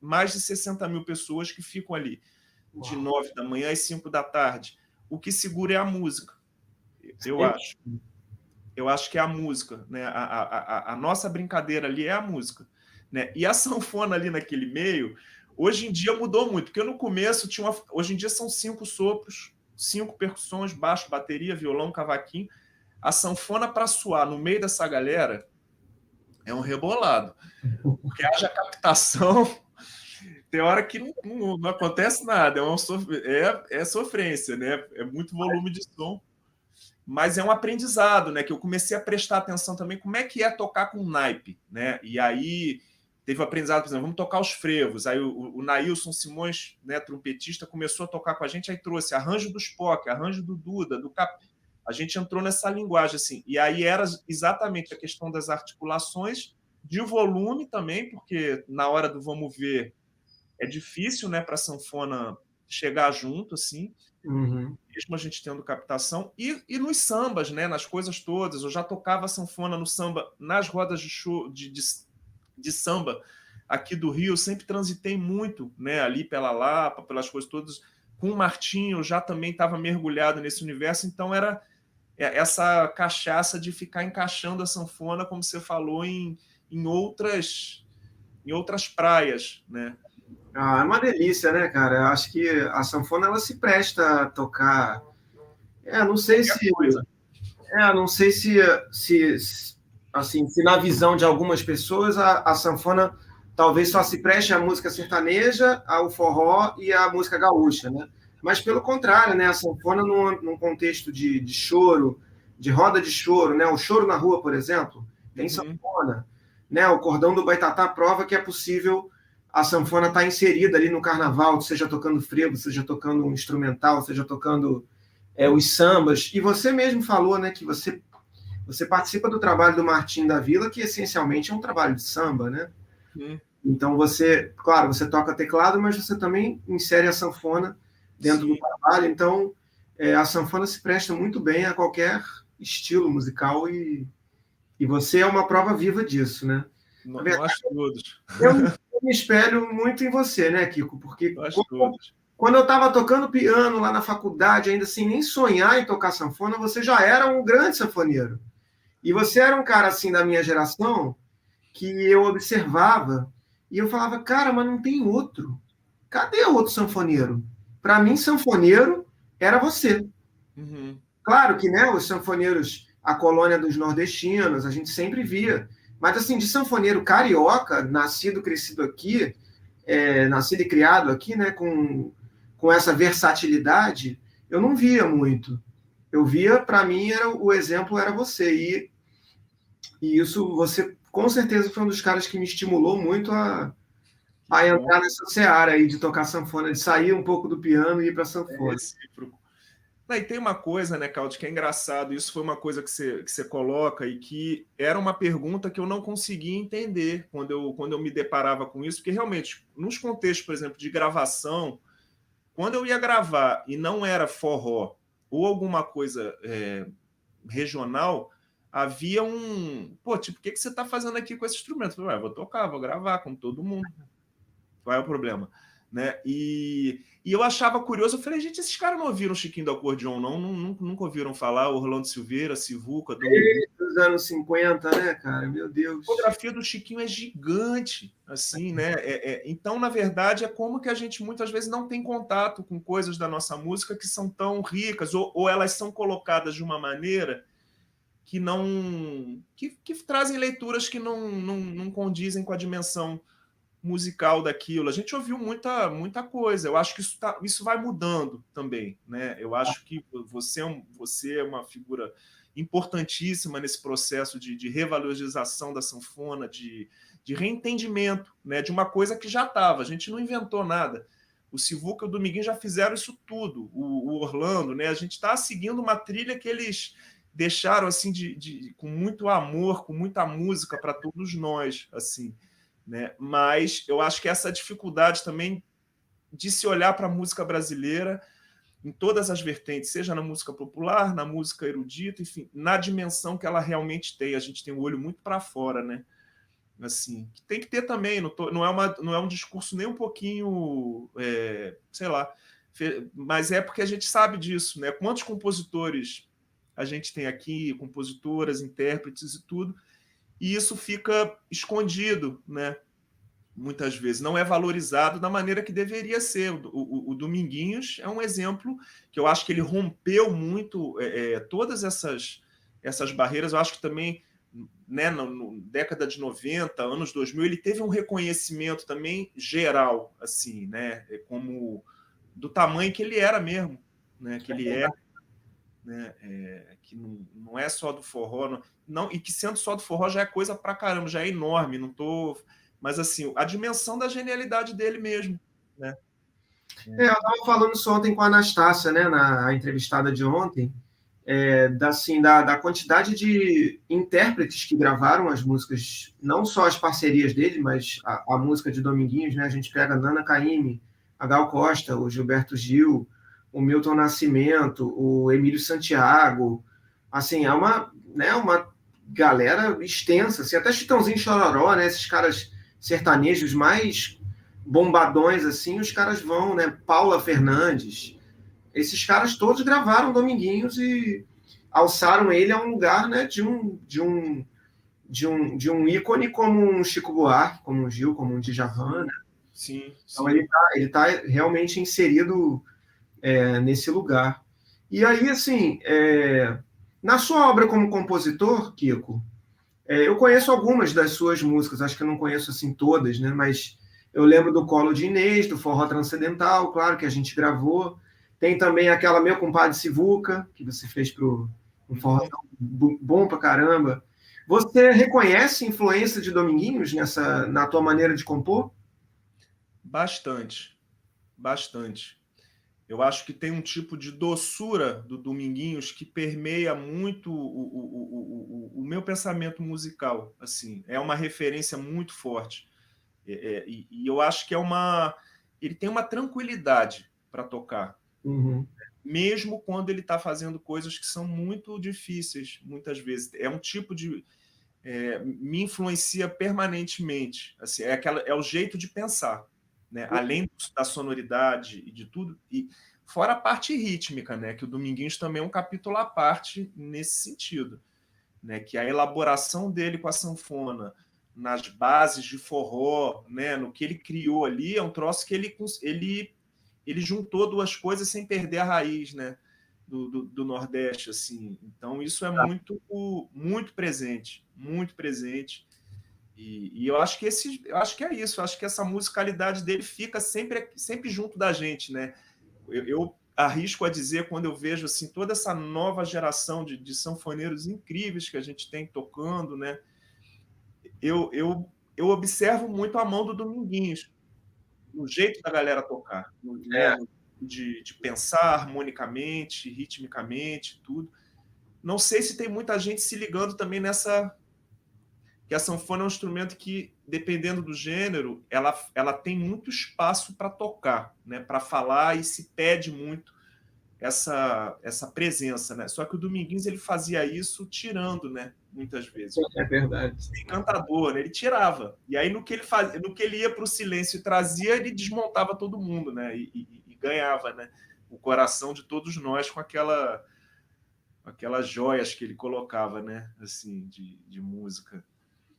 mais de 60 mil pessoas que ficam ali de 9 da manhã às 5 da tarde. O que segura é a música, eu acho. Eu acho que é a música, né? A nossa brincadeira ali é a música, né? E a sanfona ali naquele meio, hoje em dia mudou muito, porque no começo hoje em dia são 5 sopros, 5 percussões, baixo, bateria, violão, cavaquinho. A sanfona para soar no meio dessa galera é um rebolado, porque haja captação, tem hora que não acontece nada, é sofrência, né? É muito volume de som. Mas é um aprendizado, né? Que eu comecei a prestar atenção também como é que é tocar com naipe, né? E aí teve o aprendizado, por exemplo, vamos tocar os frevos. Aí o Nailson Simões, né, trompetista, começou a tocar com a gente, aí trouxe arranjo do Spock, arranjo do Duda, do Cap. A gente entrou nessa linguagem, assim. E aí era exatamente a questão das articulações, de volume também, porque na hora do vamos ver é difícil, né, para a sanfona chegar junto, assim, mesmo a gente tendo captação, e nos sambas, né, nas coisas todas. Eu já tocava sanfona no samba, nas rodas de show, de samba aqui do Rio, eu sempre transitei muito, né, ali pela Lapa, pelas coisas todas. Com o Martinho, eu já também estava mergulhado nesse universo, então era essa cachaça de ficar encaixando a sanfona, como você falou, em outras praias, né? Ah, é uma delícia, né, cara? Eu acho que a sanfona ela se presta a tocar. Não sei se, não sei assim, se na visão de algumas pessoas a sanfona talvez só se preste à música sertaneja, ao forró e à música gaúcha, né? Mas pelo contrário, né? A sanfona num contexto de choro, de roda de choro, né? O choro na rua, por exemplo, tem sanfona, né? O Cordão do Boitatá prova que é possível a sanfona estar inserida ali no carnaval, seja tocando frevo, seja tocando um instrumental, seja tocando os sambas. E você mesmo falou, né, que você participa do trabalho do Martim da Vila, que essencialmente é um trabalho de samba, né? Então você, claro, você toca teclado, mas você também insere a sanfona dentro do trabalho. Então a sanfona se presta muito bem a qualquer estilo musical e você é uma prova viva disso, né? Nós todos. Eu me espelho muito em você, né, Kiko? Porque quando eu estava tocando piano lá na faculdade, ainda sem nem sonhar em tocar sanfona, você já era um grande sanfoneiro. E você era um cara assim da minha geração que eu observava e eu falava, cara, mas não tem outro. Cadê o outro sanfoneiro? Para mim, sanfoneiro era você. Claro que, né, os sanfoneiros, a colônia dos nordestinos, a gente sempre via. Mas, assim, de sanfoneiro carioca, nascido, crescido aqui, nascido e criado aqui, né, com essa versatilidade, eu não via muito. Eu via, para mim, o exemplo era você. E isso, você, com certeza, foi um dos caras que me estimulou muito a entrar nessa seara aí de tocar sanfona, de sair um pouco do piano e ir para a sanfona. E tem uma coisa, né, Claudio, que é engraçado. Isso foi uma coisa que você coloca e que era uma pergunta que eu não conseguia entender quando eu me deparava com isso, porque realmente, nos contextos, por exemplo, de gravação, quando eu ia gravar e não era forró ou alguma coisa regional, havia pô, tipo, o que você está fazendo aqui com esse instrumento? Eu falei, vou tocar, vou gravar, como todo mundo. Qual é o problema? Né? E eu achava curioso, eu falei, gente, esses caras não ouviram Chiquinho do Acordeon, não? Nunca ouviram falar Orlando Silveira, Sivuca, dos anos 50, né, cara? Meu Deus. A fotografia do Chiquinho é gigante, assim, né? Então, na verdade, é como que a gente muitas vezes não tem contato com coisas da nossa música que são tão ricas, ou elas são colocadas de uma maneira que não... que trazem leituras que não condizem com a dimensão musical daquilo. A gente ouviu muita coisa. Eu acho que isso vai mudando também, né? Eu acho que você é uma figura importantíssima nesse processo de revalorização da sanfona, de reentendimento, né? De uma coisa que já estava. A gente não inventou nada. O Sivuca e o Dominguinho já fizeram isso tudo. O Orlando, né? A gente está seguindo uma trilha que eles deixaram assim com muito amor, com muita música para todos nós, assim. Né? Mas eu acho que essa dificuldade também de se olhar para a música brasileira em todas as vertentes, seja na música popular, na música erudita, enfim, na dimensão que ela realmente tem. A gente tem o olho muito para fora, né? Assim, tem que ter também, não é um discurso nem um pouquinho, sei lá, mas é porque a gente sabe disso, né? Quantos compositores a gente tem aqui, compositoras, intérpretes e tudo, e isso fica escondido, né? Muitas vezes não é valorizado da maneira que deveria ser. O Dominguinhos é um exemplo que eu acho que ele rompeu muito todas essas barreiras. Eu acho que também, né, no década de 90, anos 2000, ele teve um reconhecimento também geral, assim, né, como do tamanho que ele era mesmo, né, que ele é. né? Que não é só do forró, não, e que sendo só do forró já é coisa pra caramba, já é enorme, não tô... Mas, assim, a dimensão da genialidade dele mesmo, né? Eu estava falando isso ontem com a Anastácia, né, na entrevistada de ontem, da quantidade de intérpretes que gravaram as músicas, não só as parcerias dele, mas a música de Dominguinhos, né? A gente pega a Nana Caymmi, a Gal Costa, o Gilberto Gil, o Milton Nascimento, o Emílio Santiago, assim, é uma galera extensa, assim, até Chitãozinho e Chororó, né? Esses caras sertanejos mais bombadões, assim, os caras vão, né? Paula Fernandes, esses caras todos gravaram Dominguinhos e alçaram ele a um lugar, né, de um ícone como um Chico Buarque, como um Gil, como um Djavan, né? Sim, sim. Então ele tá realmente inserido nesse lugar. E aí, assim, na sua obra como compositor, Kiko, eu conheço algumas das suas músicas, acho que eu não conheço assim todas, né? Mas eu lembro do Colo de Inês, do Forró Transcendental, claro que a gente gravou. Tem também aquela Meu Compadre Sivuca, que você fez para um forró bom pra caramba. Você reconhece influência de Dominguinhos na tua maneira de compor? Bastante, bastante. Eu acho que tem um tipo de doçura do Dominguinhos que permeia muito o meu pensamento musical. Assim, é uma referência muito forte. E eu acho que ele tem uma tranquilidade para tocar. Uhum. Mesmo quando ele está fazendo coisas que são muito difíceis, muitas vezes. É um tipo de... me influencia permanentemente. Assim, é o jeito de pensar. Né? Além da sonoridade e de tudo, e fora a parte rítmica, né? Que o Dominguinhos também é um capítulo à parte nesse sentido, né? Que a elaboração dele com a sanfona nas bases de forró, né? No que ele criou ali, é um troço que ele juntou duas coisas sem perder a raiz, né? Do Nordeste, assim. Então isso é muito, muito presente, muito presente. E eu acho que é isso. Eu acho que essa musicalidade dele fica sempre junto da gente, né? Eu arrisco a dizer, quando eu vejo assim toda essa nova geração de sanfoneiros incríveis que a gente tem tocando, né? Eu observo muito a mão do Dominguinhos, o jeito da galera tocar, né? De pensar harmonicamente, ritmicamente, tudo. Não sei se tem muita gente se ligando também nessa... que a sanfona é um instrumento que, dependendo do gênero, ela tem muito espaço para tocar, né? Para falar, e se pede muito essa presença, né? Só que o Dominguinhos ele fazia isso tirando, né? Muitas vezes. É verdade. Encantador, né? Ele tirava. E aí, no que ele ia para o silêncio e trazia, ele desmontava todo mundo, né? E ganhava, né? O coração de todos nós com aquelas joias que ele colocava, né? Assim, de música.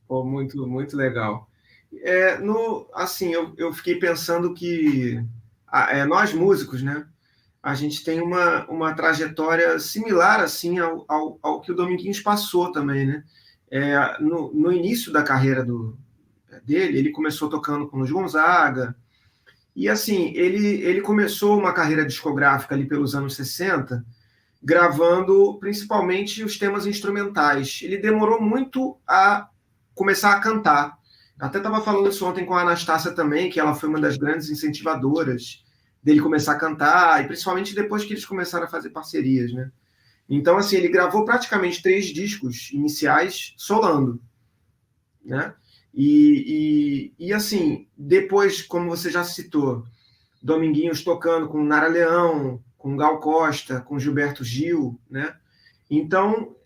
Pô, muito, muito legal. Assim, eu fiquei pensando que nós músicos, né? A gente tem uma trajetória similar assim ao que o Dominguinhos passou também, né? No início da carreira dele, ele começou tocando com Luiz Gonzaga, e assim, ele começou uma carreira discográfica ali pelos anos 60, gravando principalmente os temas instrumentais. Ele demorou muito a começar a cantar. Até estava falando isso ontem com a Anastácia também, que ela foi uma das grandes incentivadoras dele começar a cantar, e principalmente depois que eles começaram a fazer parcerias, né? Então, assim, ele gravou praticamente 3 discos iniciais solando, né? E assim, depois, como você já citou, Dominguinhos tocando com Nara Leão, com Gal Costa, com Gilberto Gil, né? Então,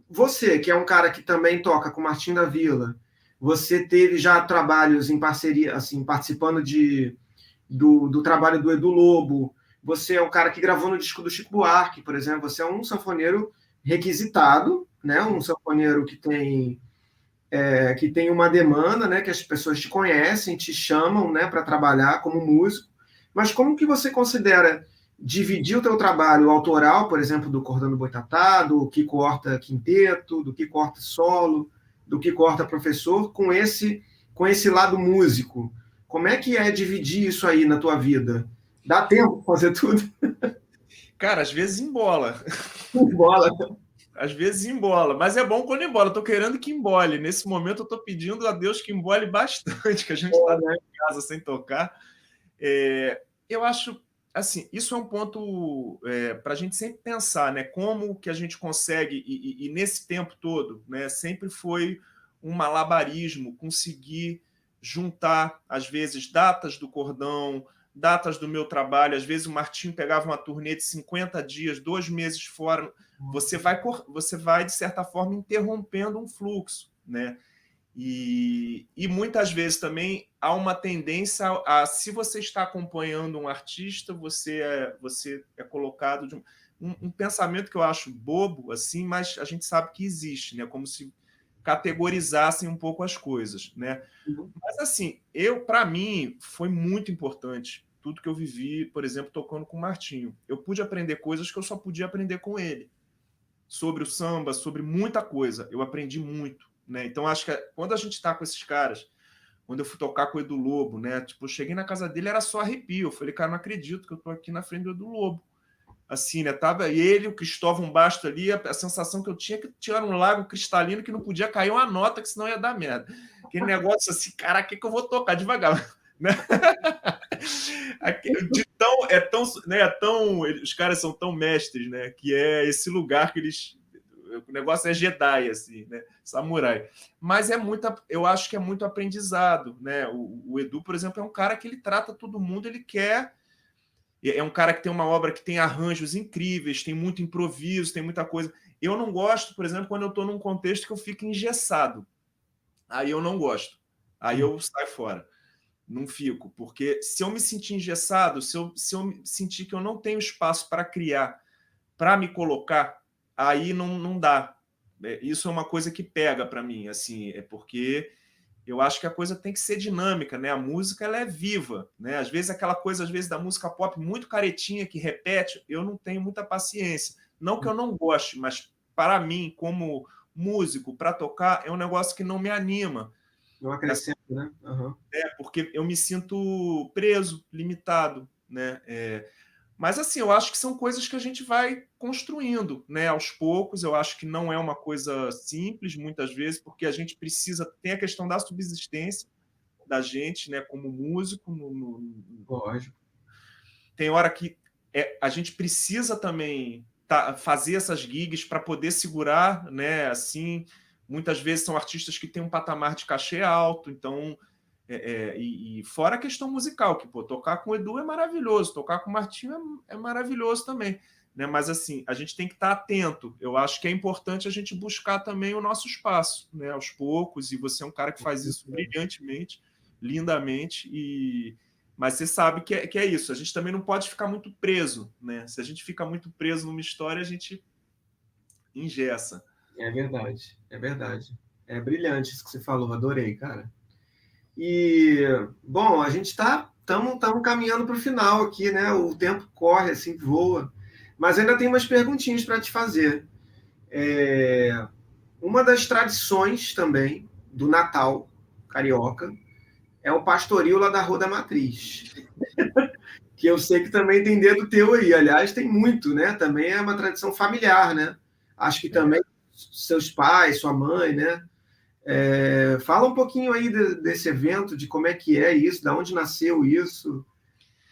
você, que é um cara que também toca com Martim da Vila, você teve já trabalhos em parceria, assim, participando do trabalho do Edu Lobo, você é um cara que gravou no disco do Chico Buarque, por exemplo, você é um sanfoneiro requisitado, né? Um sanfoneiro que tem uma demanda, né? Que as pessoas te conhecem, te chamam, né? Para trabalhar como músico. Mas como que você considera dividir o teu trabalho autoral, por exemplo, do Cordando Boitatá, do Kiko Horta Quinteto, do Kiko Horta Solo, do Kiko Horta Professor, com esse lado músico? Como é que é dividir isso aí na tua vida? Dá tempo para fazer tudo? Cara, às vezes embola. Bola. Às vezes embola, mas é bom quando embola. Eu tô querendo que embole. Nesse momento eu tô pedindo a Deus que embole bastante, que a gente tá Né? em casa sem tocar. Eu acho, assim, isso é um ponto para a gente sempre pensar, né? Como que a gente consegue, e nesse tempo todo, né? Sempre foi um malabarismo conseguir juntar, às vezes, datas do cordão, datas do meu trabalho. Às vezes o Martinho pegava uma turnê de 50 dias, 2 meses fora. Você vai, de certa forma, interrompendo um fluxo, né? E muitas vezes também há uma tendência se você está acompanhando um artista, você é colocado de um pensamento que eu acho bobo, assim, mas a gente sabe que existe, né? Como se categorizassem um pouco as coisas, né? Mas assim, para mim foi muito importante tudo que eu vivi, por exemplo, tocando com o Martinho. Eu pude aprender coisas que eu só podia aprender com ele. Sobre o samba, sobre muita coisa. Eu aprendi muito, né? Então, acho que quando a gente está com esses caras, quando eu fui tocar com o Edu Lobo, né? Tipo, eu cheguei na casa dele, era só arrepio. Eu falei, cara, não acredito que eu tô aqui na frente do Edu Lobo. Assim, né? Tava ele, o Cristóvão Basto ali, a sensação que eu tinha que tinha um lago cristalino que não podia cair uma nota, que senão ia dar merda. Aquele negócio assim, caraca, que eu vou tocar devagar, né? Os caras são tão mestres, né? Que é esse lugar que eles. O negócio é Jedi, assim, né? Samurai. Mas eu acho que é muito aprendizado, né? O Edu, por exemplo, é um cara que ele trata todo mundo, ele quer. É um cara que tem uma obra que tem arranjos incríveis, tem muito improviso, tem muita coisa. Eu não gosto, por exemplo, quando eu estou num contexto que eu fico engessado. Aí eu não gosto. Aí eu saio fora. Não fico, porque se eu me sentir engessado, se eu sentir que eu não tenho espaço para criar, para me colocar, aí não dá. Isso é uma coisa que pega para mim, assim, é porque eu acho que a coisa tem que ser dinâmica, né? A música ela é viva, né? Às vezes aquela coisa, às vezes da música pop muito caretinha que repete, eu não tenho muita paciência. Não que eu não goste, mas para mim, como músico, para tocar, é um negócio que não me anima. Não acrescenta, né? Uhum. Porque eu me sinto preso, limitado, né? Mas assim, eu acho que são coisas que a gente vai construindo, né? Aos poucos. Eu acho que não é uma coisa simples, muitas vezes, porque a gente precisa. Tem a questão da subsistência da gente, né? Como músico. Lógico. Tem hora que a gente precisa também fazer essas gigs para poder segurar, né? Assim, muitas vezes são artistas que têm um patamar de cachê alto, então. E fora a questão musical, que pô, tocar com o Edu é maravilhoso, tocar com o Martinho é maravilhoso também. Né? Mas assim, a gente tem que estar atento. Eu acho que é importante a gente buscar também o nosso espaço, né? Aos poucos, e você é um cara que faz isso brilhantemente, lindamente, mas você sabe que é isso. A gente também não pode ficar muito preso. Né? Se a gente fica muito preso numa história, a gente engessa. É verdade, é verdade. É brilhante isso que você falou, adorei, cara. E, bom, a gente estamos caminhando para o final aqui, né? O tempo corre, assim, voa. Mas ainda tem umas perguntinhas para te fazer. Uma das tradições também do Natal carioca é o pastoril lá da Rua da Matriz. Que eu sei que também tem dedo teu aí. Aliás, tem muito, né? Também é uma tradição familiar, né? Acho que também seus pais, sua mãe, né? Fala um pouquinho aí desse evento, de como é que é isso, de onde nasceu isso.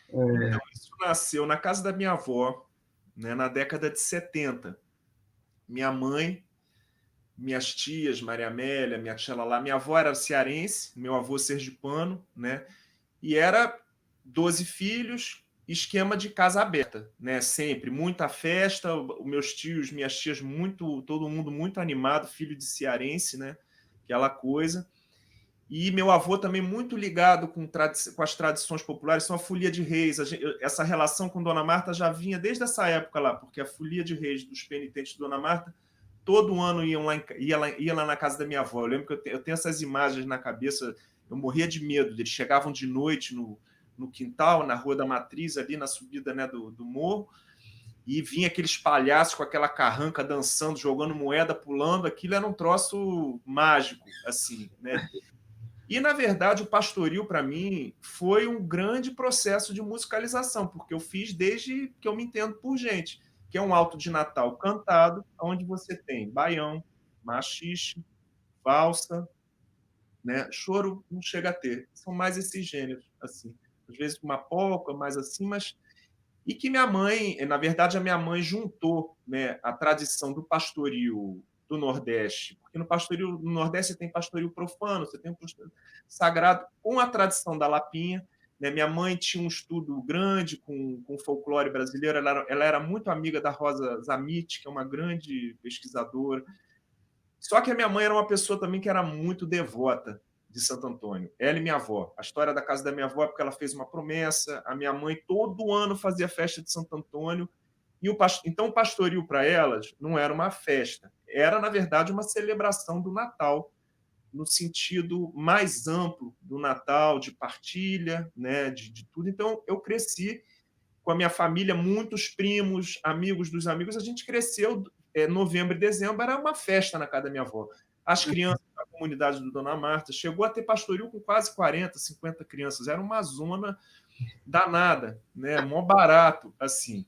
Então, isso nasceu na casa da minha avó, né, na década de 70. Minha mãe, minhas tias, Maria Amélia, minha tia Lala, minha avó era cearense, meu avô sergipano, né? E era 12 filhos, esquema de casa aberta, né? Sempre, muita festa, os meus tios, minhas tias, todo mundo muito animado, filho de cearense, né? Aquela coisa. E meu avô também muito ligado com as tradições populares, são a Folia de Reis. Essa relação com Dona Marta já vinha desde essa época lá, porque a Folia de Reis dos penitentes de Dona Marta, todo ano ia lá na casa da minha avó. Eu lembro que eu tenho essas imagens na cabeça, eu morria de medo. Eles chegavam de noite no quintal, na Rua da Matriz, ali na subida, né, do morro, e vinha aqueles palhaços com aquela carranca dançando, jogando moeda, pulando. Aquilo era um troço mágico, assim, né? E, na verdade, o pastoril, para mim, foi um grande processo de musicalização, porque eu fiz desde que eu me entendo por gente, que é um alto de Natal cantado, onde você tem baião, maxixe, valsa, né? Choro não chega a ter. São mais esses gêneros, assim. Às vezes uma polca, mais assim, mas... E que minha mãe, na verdade, a minha mãe juntou, né, a tradição do pastoril do Nordeste, porque no pastoril no Nordeste você tem pastoril profano, você tem um pastoril sagrado, com a tradição da Lapinha. Né? Minha mãe tinha um estudo grande com folclore brasileiro, ela era muito amiga da Rosa Zamit, que é uma grande pesquisadora. Só que a minha mãe era uma pessoa também que era muito devota de Santo Antônio. Ela e minha avó. A história da casa da minha avó é porque ela fez uma promessa. A minha mãe todo ano fazia festa de Santo Antônio. E então o pastoril para elas não era uma festa. Era, na verdade, uma celebração do Natal, no sentido mais amplo do Natal, de partilha, né, de tudo. Então eu cresci com a minha família, muitos primos, amigos dos amigos. A gente cresceu, novembro e dezembro, era uma festa na casa da minha avó. As crianças da comunidade do Dona Marta, chegou a ter pastoril com quase 40, 50 crianças. Era uma zona danada, né? Mó barato, assim.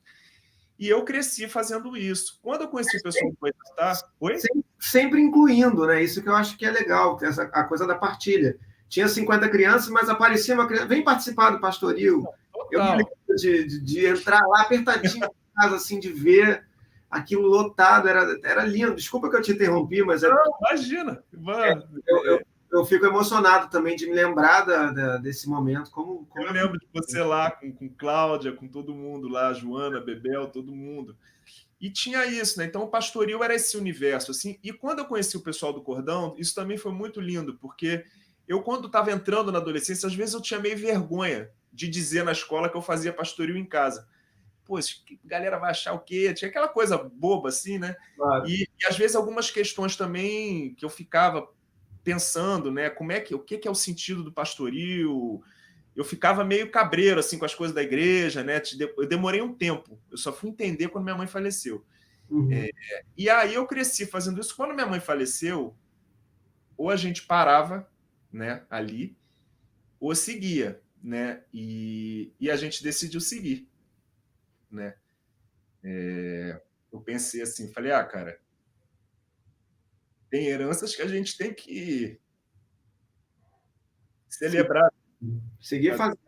E eu cresci fazendo isso. Quando eu conheci o pessoal do Boitatá... Oi? Sempre incluindo, né? Isso que eu acho que é legal, a coisa da partilha. Tinha 50 crianças, mas aparecia uma criança, vem participar do pastoril. Eu me lembro de entrar lá apertadinho em casa, assim, de ver aquilo lotado, era lindo. Desculpa que eu te interrompi, mas... Não, imagina! Eu fico emocionado também de me lembrar desse momento. Eu lembro de você lá com Cláudia, com todo mundo lá, Joana, Bebel, todo mundo. E tinha isso, né? Então o pastoril era esse universo, assim. E quando eu conheci o pessoal do Cordão, isso também foi muito lindo, porque eu, quando estava entrando na adolescência, às vezes eu tinha meio vergonha de dizer na escola que eu fazia pastoril em casa. Pô, a galera vai achar o quê? Tinha aquela coisa boba, assim, né? Claro. E às vezes algumas questões também que eu ficava pensando, né? O que é o sentido do pastoril? Eu ficava meio cabreiro, assim, com as coisas da igreja, né? Eu demorei um tempo. Eu só fui entender quando minha mãe faleceu. Uhum. E aí eu cresci fazendo isso. Quando minha mãe faleceu, ou a gente parava, né, ali, ou seguia, né? E a gente decidiu seguir, né? Eu pensei assim, falei, cara, tem heranças que a gente tem que celebrar. Seguir fazendo.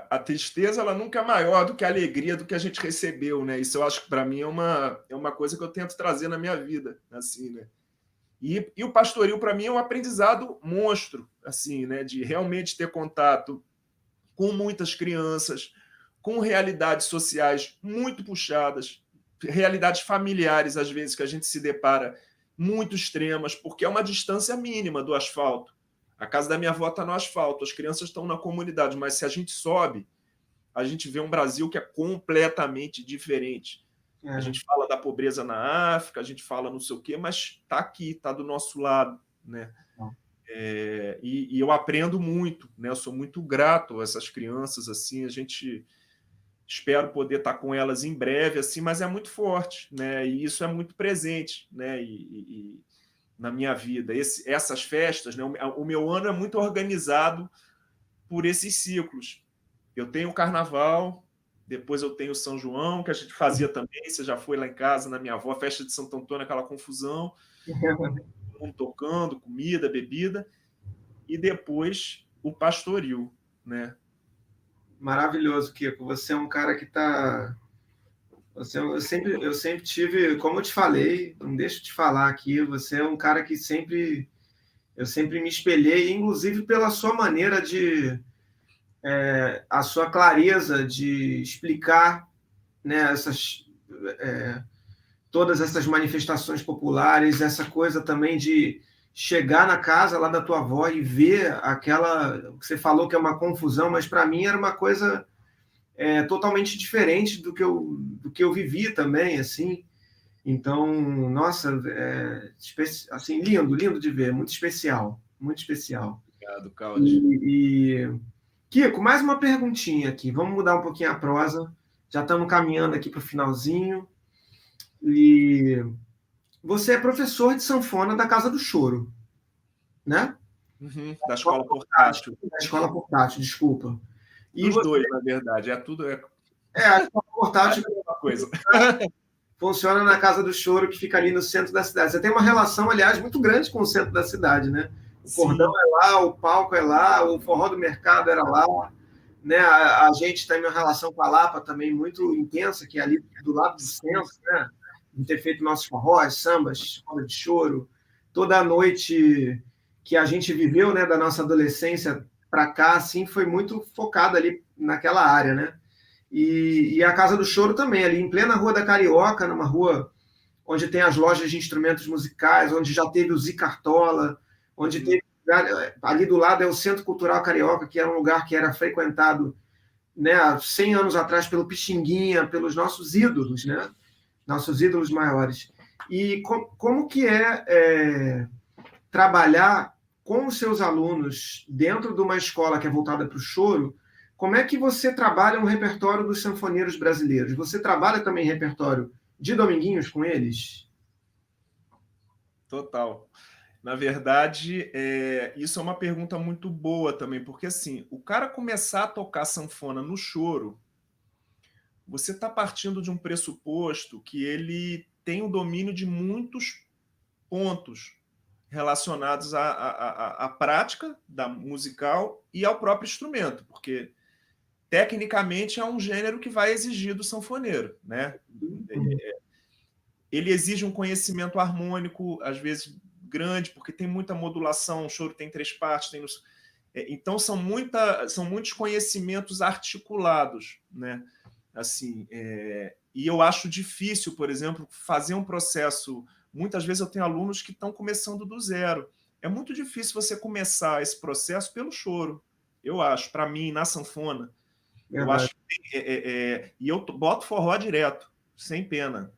A tristeza, ela nunca é maior do que a alegria do que a gente recebeu, né? Isso eu acho que para mim é uma coisa que eu tento trazer na minha vida, assim, né? E o pastoril para mim é um aprendizado monstro, assim, né? De realmente ter contato com muitas crianças, com realidades sociais muito puxadas, realidades familiares às vezes que a gente se depara muito extremas, porque é uma distância mínima do asfalto. A casa da minha avó está no asfalto, as crianças estão na comunidade, mas se a gente sobe, a gente vê um Brasil que é completamente diferente. A gente fala da pobreza na África, a gente fala não sei o quê, mas está aqui, está do nosso lado, né? E eu aprendo muito, né? Eu sou muito grato a essas crianças, assim, a gente espero poder estar com elas em breve, assim, mas é muito forte, né? E isso é muito presente, né? Na minha vida. Essas festas, né? O meu ano é muito organizado por esses ciclos. Eu tenho o Carnaval, depois eu tenho o São João, que a gente fazia também, você já foi lá em casa, na minha avó, festa de Santo Antônio, aquela confusão, todo mundo tocando, comida, bebida, e depois o pastoril, né? Maravilhoso, Kiko. Você é um cara que está... Eu sempre tive, como eu te falei, não deixo de te falar aqui, você é um cara que eu sempre me espelhei, inclusive pela sua maneira a sua clareza de explicar, né, todas essas manifestações populares, essa coisa também de chegar na casa lá da tua avó e ver aquela que você falou que é uma confusão, mas para mim era uma coisa totalmente diferente do que eu vivi também, assim. Então, nossa, assim, lindo de ver, muito especial, muito especial. Obrigado, Claudio. Kiko, mais uma perguntinha aqui, vamos mudar um pouquinho a prosa, já estamos caminhando aqui para o finalzinho, e você é professor de sanfona da Casa do Choro, né? Da escola portátil. Da escola portátil, desculpa. E Os dois, na verdade. a escola portátil é uma coisa. Funciona na Casa do Choro, que fica ali no centro da cidade. Você tem uma relação, aliás, muito grande com o centro da cidade, né? O cordão é lá, o palco é lá, o forró do mercado era lá, né? A gente tem uma relação com a Lapa também muito intensa, que é ali do lado do centro, né? De ter feito nossos forrós, sambas, escola de choro, toda a noite que a gente viveu, né, da nossa adolescência para cá, assim, foi muito focada ali naquela área, né? E a Casa do Choro também, ali em plena Rua da Carioca, numa rua onde tem as lojas de instrumentos musicais, onde já teve o Zicartola, onde teve, ali do lado é o Centro Cultural Carioca, que era um lugar que era frequentado, né, há 100 anos atrás pelo Pixinguinha, pelos nossos ídolos, né? Nossos ídolos maiores. E como que trabalhar com os seus alunos dentro de uma escola que é voltada para o choro? Como é que você trabalha um repertório dos sanfoneiros brasileiros? Você trabalha também repertório de Dominguinhos com eles? Total. Na verdade, isso é uma pergunta muito boa também, porque assim, o cara começar a tocar sanfona no choro, você está partindo de um pressuposto que ele tem o domínio de muitos pontos relacionados à prática da musical e ao próprio instrumento, porque tecnicamente é um gênero que vai exigir do sanfoneiro, né? Ele exige um conhecimento harmônico, às vezes grande, porque tem muita modulação, o choro tem 3 partes, então são muitos conhecimentos articulados, né? Assim, e eu acho difícil, por exemplo, fazer um processo. Muitas vezes eu tenho alunos que estão começando do zero. É muito difícil você começar esse processo pelo choro, eu acho, para mim, na sanfona. Verdade. Eu acho e eu boto forró direto, sem pena.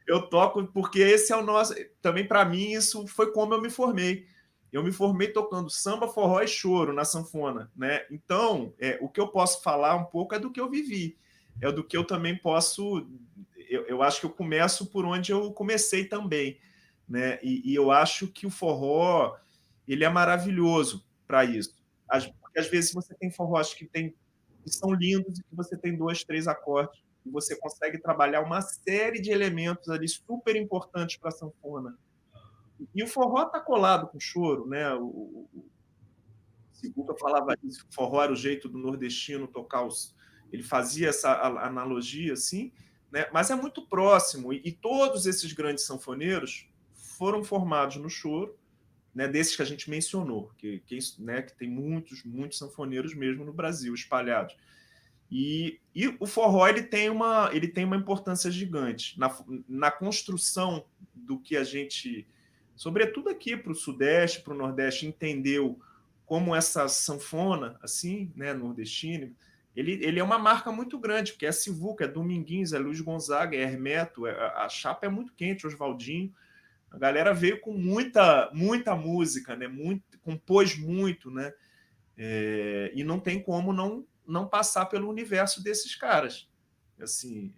Eu toco porque esse é o nosso. Também, para mim, isso foi como eu me formei. Eu me formei tocando samba, forró e choro na sanfona, né? Então, o que eu posso falar um pouco é do que eu vivi. É do que eu também posso... Eu acho que eu começo por onde eu comecei também, né? E eu acho que o forró, ele é maravilhoso para isso. Porque às vezes você tem forrós que são lindos e que você tem 2, 3 acordes e você consegue trabalhar uma série de elementos ali super importantes para a sanfona. E o forró está colado com choro, né? O Sivuca falava isso, o forró era o jeito do nordestino tocar ele fazia essa analogia, assim, né? Mas é muito próximo. E todos esses grandes sanfoneiros foram formados no choro, né? Desses que a gente mencionou, que tem muitos sanfoneiros mesmo no Brasil, espalhados. E o forró ele tem uma importância gigante na construção do que a gente, sobretudo aqui para o Sudeste, para o Nordeste, entendeu como essa sanfona, assim, né, nordestina, ele é uma marca muito grande, porque é Sivuca, é Dominguinhos, é Luiz Gonzaga, é Hermeto, a chapa é muito quente, Oswaldinho. A galera veio com muita música, né? Compôs muito, né? E não tem como não passar pelo universo desses caras, assim,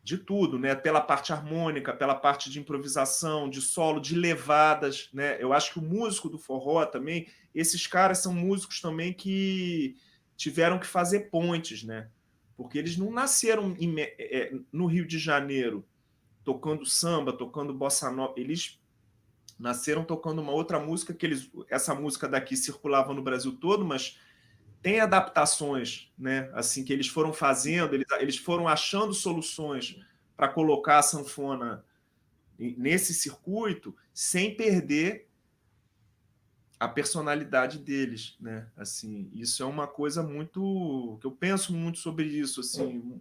de tudo, né? Pela parte harmônica, pela parte de improvisação, de solo, de levadas, né? Eu acho que o músico do forró também, esses caras são músicos também que tiveram que fazer pontes, né? Porque eles não nasceram no Rio de Janeiro tocando samba, tocando bossa nova, eles nasceram tocando uma outra música essa música daqui circulava no Brasil todo, mas tem adaptações, né? Assim, que eles foram fazendo, eles foram achando soluções para colocar a sanfona nesse circuito sem perder a personalidade deles, né? Assim, isso é uma coisa muito que eu penso muito sobre isso, assim,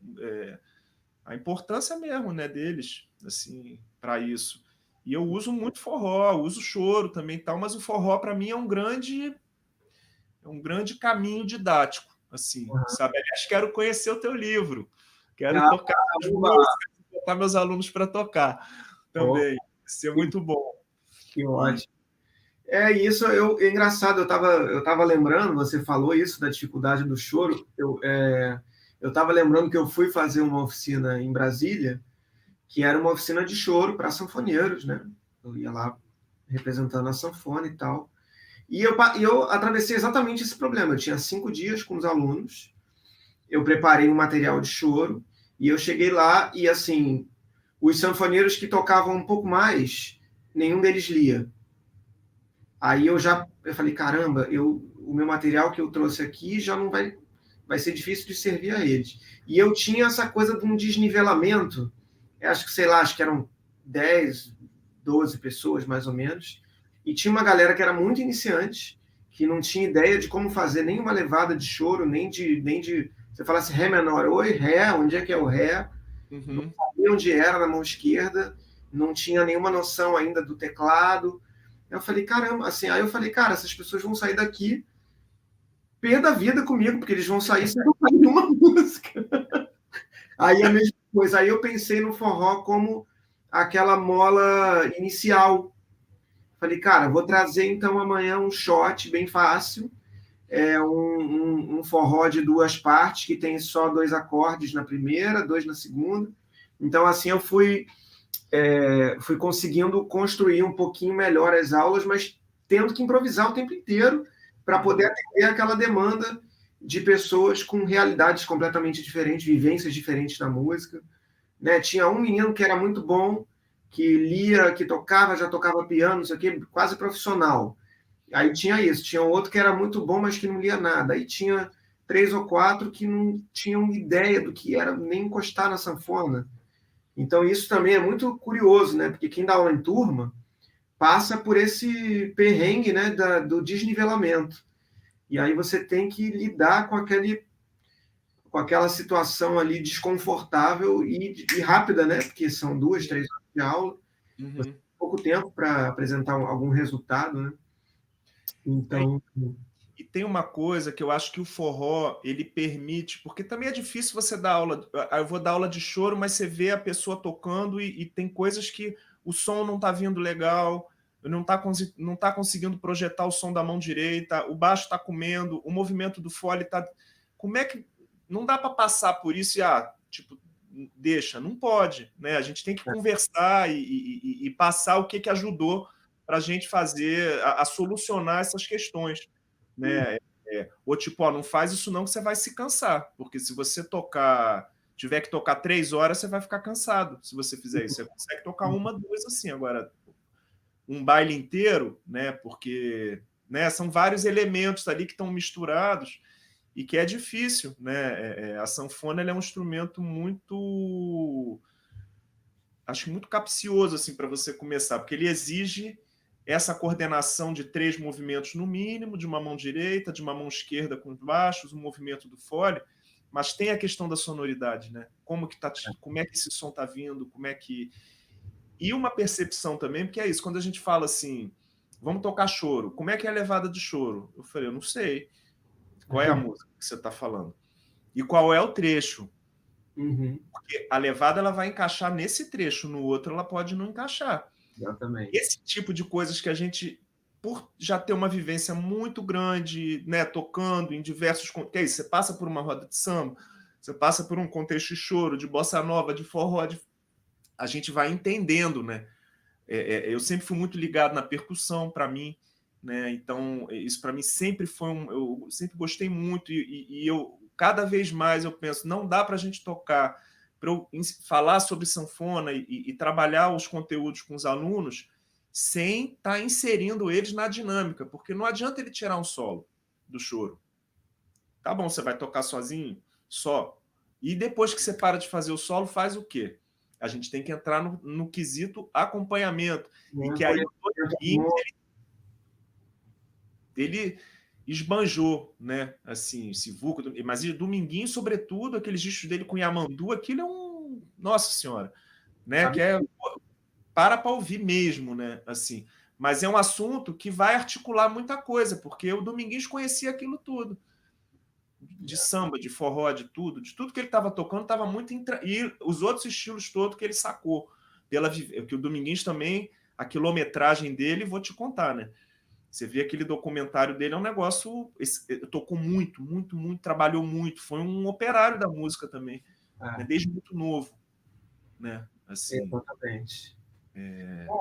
a importância mesmo, né, deles, assim, para isso. E eu uso muito forró, uso choro também, tal, mas o forró para mim é um grande caminho didático, assim, sabe? Aliás, quero conhecer o teu livro, quero tocar as músicas, botar meus alunos para tocar também. Isso é muito bom. Que ótimo. Isso é engraçado, eu tava lembrando, você falou isso da dificuldade do choro, eu estava lembrando que eu fui fazer uma oficina em Brasília, que era uma oficina de choro para sanfoneiros, né? Eu ia lá representando a sanfona e tal. E eu atravessei exatamente esse problema. Eu tinha 5 dias com os alunos, eu preparei um material de choro, e eu cheguei lá e, assim, os sanfoneiros que tocavam um pouco mais, nenhum deles lia. Aí eu falei, caramba, o meu material que eu trouxe aqui já não vai ser difícil de servir a eles. E eu tinha essa coisa de um desnivelamento, acho que, sei lá, acho que eram 10, 12 pessoas, mais ou menos, e tinha uma galera que era muito iniciante, que não tinha ideia de como fazer nenhuma levada de choro, nem de você falasse ré menor, oi, ré, onde é que é o ré? Não sabia onde era na mão esquerda, não tinha nenhuma noção ainda do teclado. Eu falei, caramba, assim, aí eu falei, cara, essas pessoas vão sair daqui pé da vida comigo, porque eles vão sair sem tocar nenhuma música. Aí a mesma coisa, aí eu pensei no forró como aquela mola inicial. Falei, cara, vou trazer então amanhã um shot bem fácil, um forró de 2 partes, que tem só 2 acordes na primeira, 2 na segunda. Então, assim, eu fui conseguindo construir um pouquinho melhor as aulas, mas tendo que improvisar o tempo inteiro para poder atender aquela demanda de pessoas com realidades completamente diferentes, vivências diferentes da música. Né? Tinha um menino que era muito bom, que lia, que tocava, já tocava piano, não sei o quê, quase profissional. Aí tinha isso. Tinha outro que era muito bom, mas que não lia nada. Aí tinha 3 ou 4 que não tinham ideia do que era nem encostar na sanfona. Então, isso também é muito curioso, né? Porque quem dá aula em turma passa por esse perrengue, né, do desnivelamento. E aí você tem que lidar com aquela situação ali desconfortável e rápida, né? Porque são 2, 3 horas de aula, você tem pouco tempo para apresentar algum resultado, né? Então... E tem uma coisa que eu acho que o forró, ele permite, porque também é difícil você dar aula, eu vou dar aula de choro, mas você vê a pessoa tocando e tem coisas que o som não está vindo legal, não tá conseguindo projetar o som da mão direita, o baixo está comendo, o movimento do fole está... Como é que... Não dá para passar por isso e, tipo, deixa, não pode, né? A gente tem que conversar e passar o que ajudou para a gente fazer, a solucionar essas questões. Né? Ou tipo, não faz isso não que você vai se cansar, porque se você tiver que tocar 3 horas, você vai ficar cansado se você fizer isso. Você consegue tocar 1, 2 assim. Agora, um baile inteiro, né? Porque, né, são vários elementos ali que estão misturados e que é difícil, né? A sanfona é um instrumento muito, acho muito capcioso assim para você começar, porque ele exige essa coordenação de 3 movimentos no mínimo, de uma mão direita, de uma mão esquerda com os baixos, o movimento do fole, mas tem a questão da sonoridade, né? Como é que esse som está vindo, como é que... E uma percepção também, porque é isso, quando a gente fala assim, vamos tocar choro, como é que é a levada de choro? Eu falei, eu não sei. Qual é a música que você está falando? E qual é o trecho? Porque a levada ela vai encaixar nesse trecho, no outro ela pode não encaixar. Exatamente. Esse tipo de coisas que a gente, por já ter uma vivência muito grande, né, tocando em diversos... Que é isso, você passa por uma roda de samba, você passa por um contexto de choro, de bossa nova, de forró, a gente vai entendendo, né? Eu sempre fui muito ligado na percussão, para mim, né? Então, isso para mim sempre foi eu sempre gostei muito e eu, cada vez mais, eu penso, não dá para a gente tocar, para eu falar sobre sanfona e trabalhar os conteúdos com os alunos sem estar inserindo eles na dinâmica, porque não adianta ele tirar um solo do choro. Tá bom, você vai tocar sozinho? Só. E depois que você para de fazer o solo, faz o quê? A gente tem que entrar no quesito acompanhamento. E que aí ele esbanjou, né? Assim, Sivuca, mas Dominguinho, sobretudo, aqueles discos dele com Yamandu, aquilo é um... Nossa Senhora! Né? Que é... para ouvir mesmo, né? Assim, mas é um assunto que vai articular muita coisa, porque o Dominguinhos conhecia aquilo tudo. De samba, de forró, de tudo que ele estava tocando, estava muito... E os outros estilos todos que ele sacou. Que o Dominguinhos também, a quilometragem dele, vou te contar, né? Você vê aquele documentário dele, é um negócio... Tocou muito, muito, muito, trabalhou muito. Foi um operário da música também, né? Desde muito novo. Né? Assim, exatamente.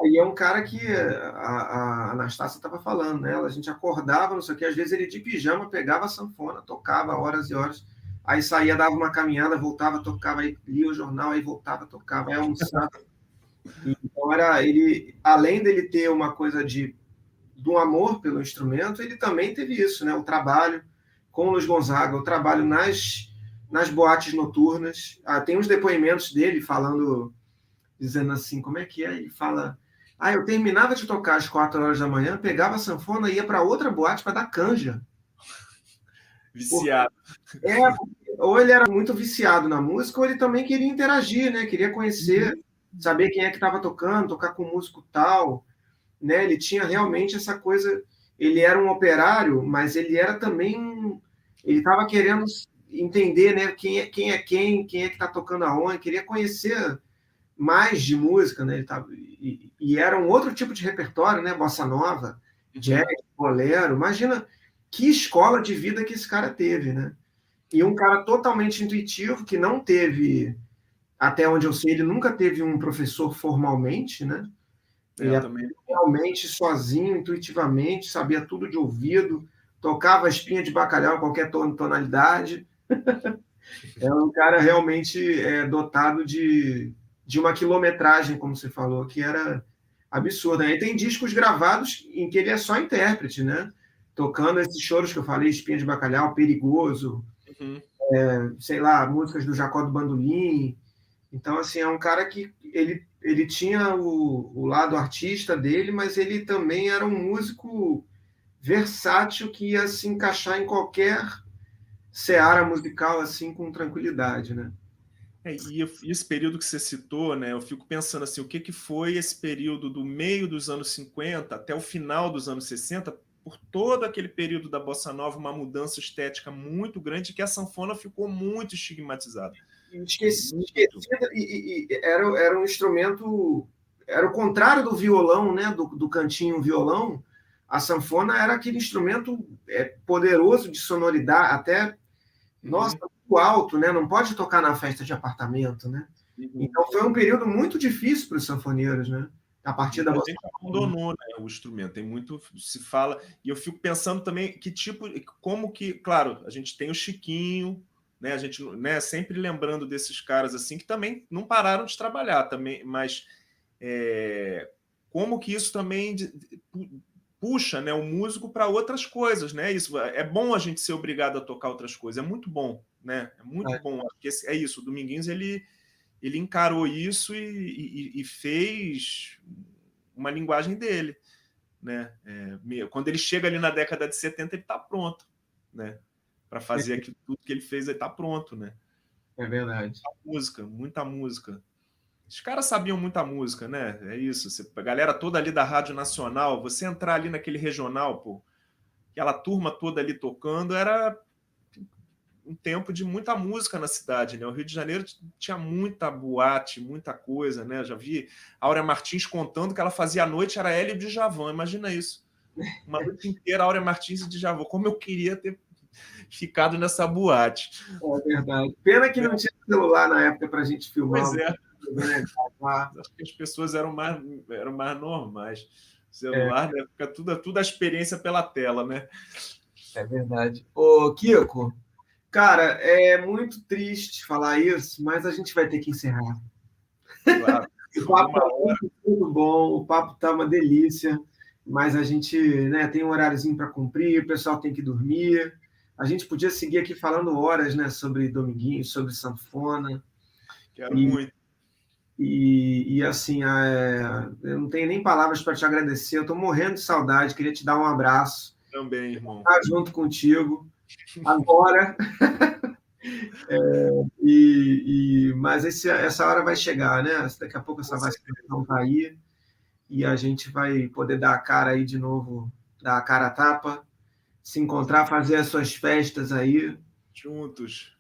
E é um cara que a Anastácia estava falando, né? A gente acordava, não sei o que, às vezes ele de pijama pegava a sanfona, tocava horas e horas, aí saía, dava uma caminhada, voltava, tocava, aí lia o jornal, aí voltava, tocava, aí almoçava. Então ele, além dele ter uma coisa do amor pelo instrumento, ele também teve isso, né? O trabalho com o Luiz Gonzaga, o trabalho nas boates noturnas. Tem uns depoimentos dele falando, dizendo assim, como é que é? Ele fala, eu terminava de tocar às 4 horas da manhã, pegava a sanfona e ia para outra boate para dar canja. Viciado. Ou ele era muito viciado na música, ou ele também queria interagir, né? Queria conhecer, saber quem é que estava tocando, tocar com um músico tal, né? Ele tinha realmente essa coisa. Ele era um operário, mas ele era também. Ele estava querendo entender, né? Quem é quem é que está tocando aonde, queria conhecer mais de música, né? Ele tava, e era um outro tipo de repertório, né? Bossa nova, jazz, bolero. Imagina que escola de vida que esse cara teve, né? E um cara totalmente intuitivo, que não teve, até onde eu sei, ele nunca teve um professor formalmente, né? Ele também. realmente sozinho, intuitivamente, sabia tudo de ouvido, tocava espinha de bacalhau em qualquer tonalidade. É um cara realmente dotado de uma quilometragem, como você falou, que era absurda. Aí tem discos gravados em que ele é só intérprete, né? Tocando esses choros que eu falei, espinha de bacalhau, perigoso, sei lá, músicas do Jacó do Bandolim. Então, assim, é um cara que ele tinha o lado artista dele, mas ele também era um músico versátil que ia se encaixar em qualquer seara musical, assim, com tranquilidade, né? E esse período que você citou, né, eu fico pensando assim, o que foi esse período do meio dos anos 50 até o final dos anos 60, por todo aquele período da Bossa Nova, uma mudança estética muito grande, que a sanfona ficou muito estigmatizada. Esquecida, e era um instrumento, era o contrário do violão, né? Do cantinho violão. A sanfona era aquele instrumento poderoso de sonoridade, até, nossa, muito alto, né? Não pode tocar na festa de apartamento, né? Então foi um período muito difícil para os sanfoneiros, né? A partir da Bossa Nova abandonou, né, o instrumento. Tem muito se fala, e eu fico pensando também que tipo, como que, claro, a gente tem o Chiquinho, né? A gente, né, sempre lembrando desses caras assim que também não pararam de trabalhar também, mas como que isso também puxa, né, o músico para outras coisas, né? Isso é bom a gente ser obrigado a tocar outras coisas, é muito bom, né? É muito bom. Acho que é isso. O Dominguinhos ele encarou isso e fez uma linguagem dele, né? Quando ele chega ali na década de 70, ele está pronto, né? Para fazer aquilo tudo que ele fez, ele está pronto, né? É verdade. Muita música. Os caras sabiam muita música, né? É isso. A galera toda ali da Rádio Nacional, você entrar ali naquele regional, pô, aquela turma toda ali tocando, era um tempo de muita música na cidade, né? O Rio de Janeiro tinha muita boate, muita coisa, né? Já vi a Áurea Martins contando que ela fazia à noite, era ela e o Djavan, imagina isso. Uma noite inteira, a Áurea Martins e Djavan. Como eu queria ter ficado nessa boate. É verdade. Pena que não tinha celular na época para a gente filmar. Pois é. Acho que as pessoas eram mais normais. O celular, né? Fica tudo a experiência pela tela, né? É verdade. Ô, Kiko, cara, é muito triste falar isso, mas a gente vai ter que encerrar. Claro. O papo é muito bom, o papo tá uma delícia, mas a gente, né, tem um horáriozinho para cumprir, o pessoal tem que dormir. A gente podia seguir aqui falando horas, né, sobre Dominguinhos, sobre sanfona. Quero muito. E assim, eu não tenho nem palavras para te agradecer. Eu estou morrendo de saudade, queria te dar um abraço. Também, irmão. Estar junto contigo agora. Mas essa hora vai chegar, né? Daqui a pouco essa vacinação está aí e a gente vai poder dar a cara aí de novo, dar a cara a tapa, se encontrar, fazer as suas festas aí. Juntos.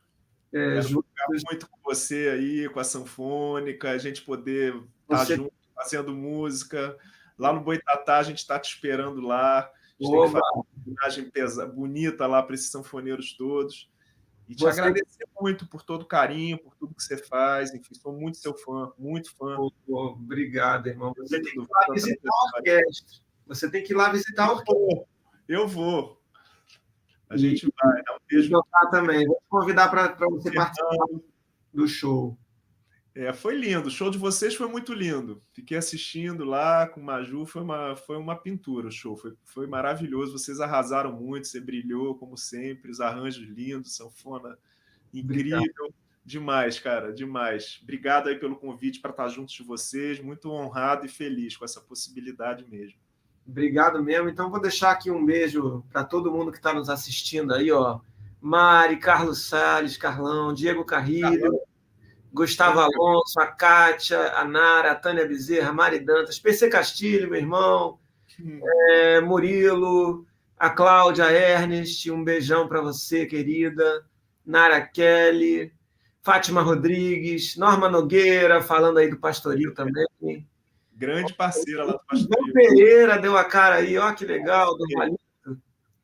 Juntos. Muito com você aí, com a Sanfônica, a gente poder estar junto, fazendo música. Lá no Boitatá, a gente está te esperando lá. A gente tem que fazer uma homenagem bonita lá para esses sanfoneiros todos. E te Você- agradecer muito por todo o carinho, por tudo que você faz. Enfim, sou muito seu fã, muito fã. Pô, obrigado, irmão. Você tem que ir Lindo, lá tanta visitar a trajetória. orquestra. Você tem que ir lá visitar a orquestra. Eu vou. A gente vai. Dá um E beijo. tocar também. Vou te convidar para você participar do show. Foi lindo. O show de vocês foi muito lindo. Fiquei assistindo lá com o Maju. Foi uma pintura o show. Foi maravilhoso. Vocês arrasaram muito. Você brilhou, como sempre. Os arranjos lindos, sanfona incrível. Obrigado. Demais, cara. Demais. Obrigado aí pelo convite para estar juntos de vocês. Muito honrado e feliz com essa possibilidade mesmo. Obrigado mesmo. Então, vou deixar aqui um beijo para todo mundo que está nos assistindo aí, ó. Mari, Carlos Salles, Carlão, Diego Carrilho, Gustavo Alonso, a Kátia, a Nara, a Tânia Bezerra, Mari Dantas, PC Castilho, meu irmão, Murilo, a Cláudia Ernest, um beijão para você, querida, Nara Kelly, Fátima Rodrigues, Norma Nogueira, falando aí do Pastoril também. Grande parceira lá do João Pastoril. Pereira deu a cara aí, ó, que legal, do Malito,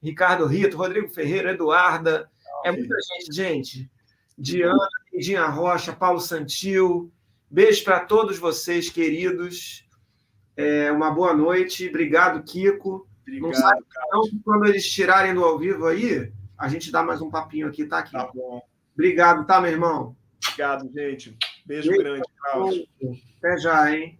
Ricardo Rito, Rodrigo Ferreira, Eduarda, muita gente. Diana, Lindinha Rocha, Paulo Santil, beijo para todos vocês, queridos. Uma boa noite, obrigado, Kiko. Não sabe não que quando eles tirarem do ao vivo aí, a gente dá mais um papinho aqui, tá, Kiko? Tá bom. Obrigado, tá, meu irmão? Obrigado, gente. Beijo grande, Cláudio. Até já, hein?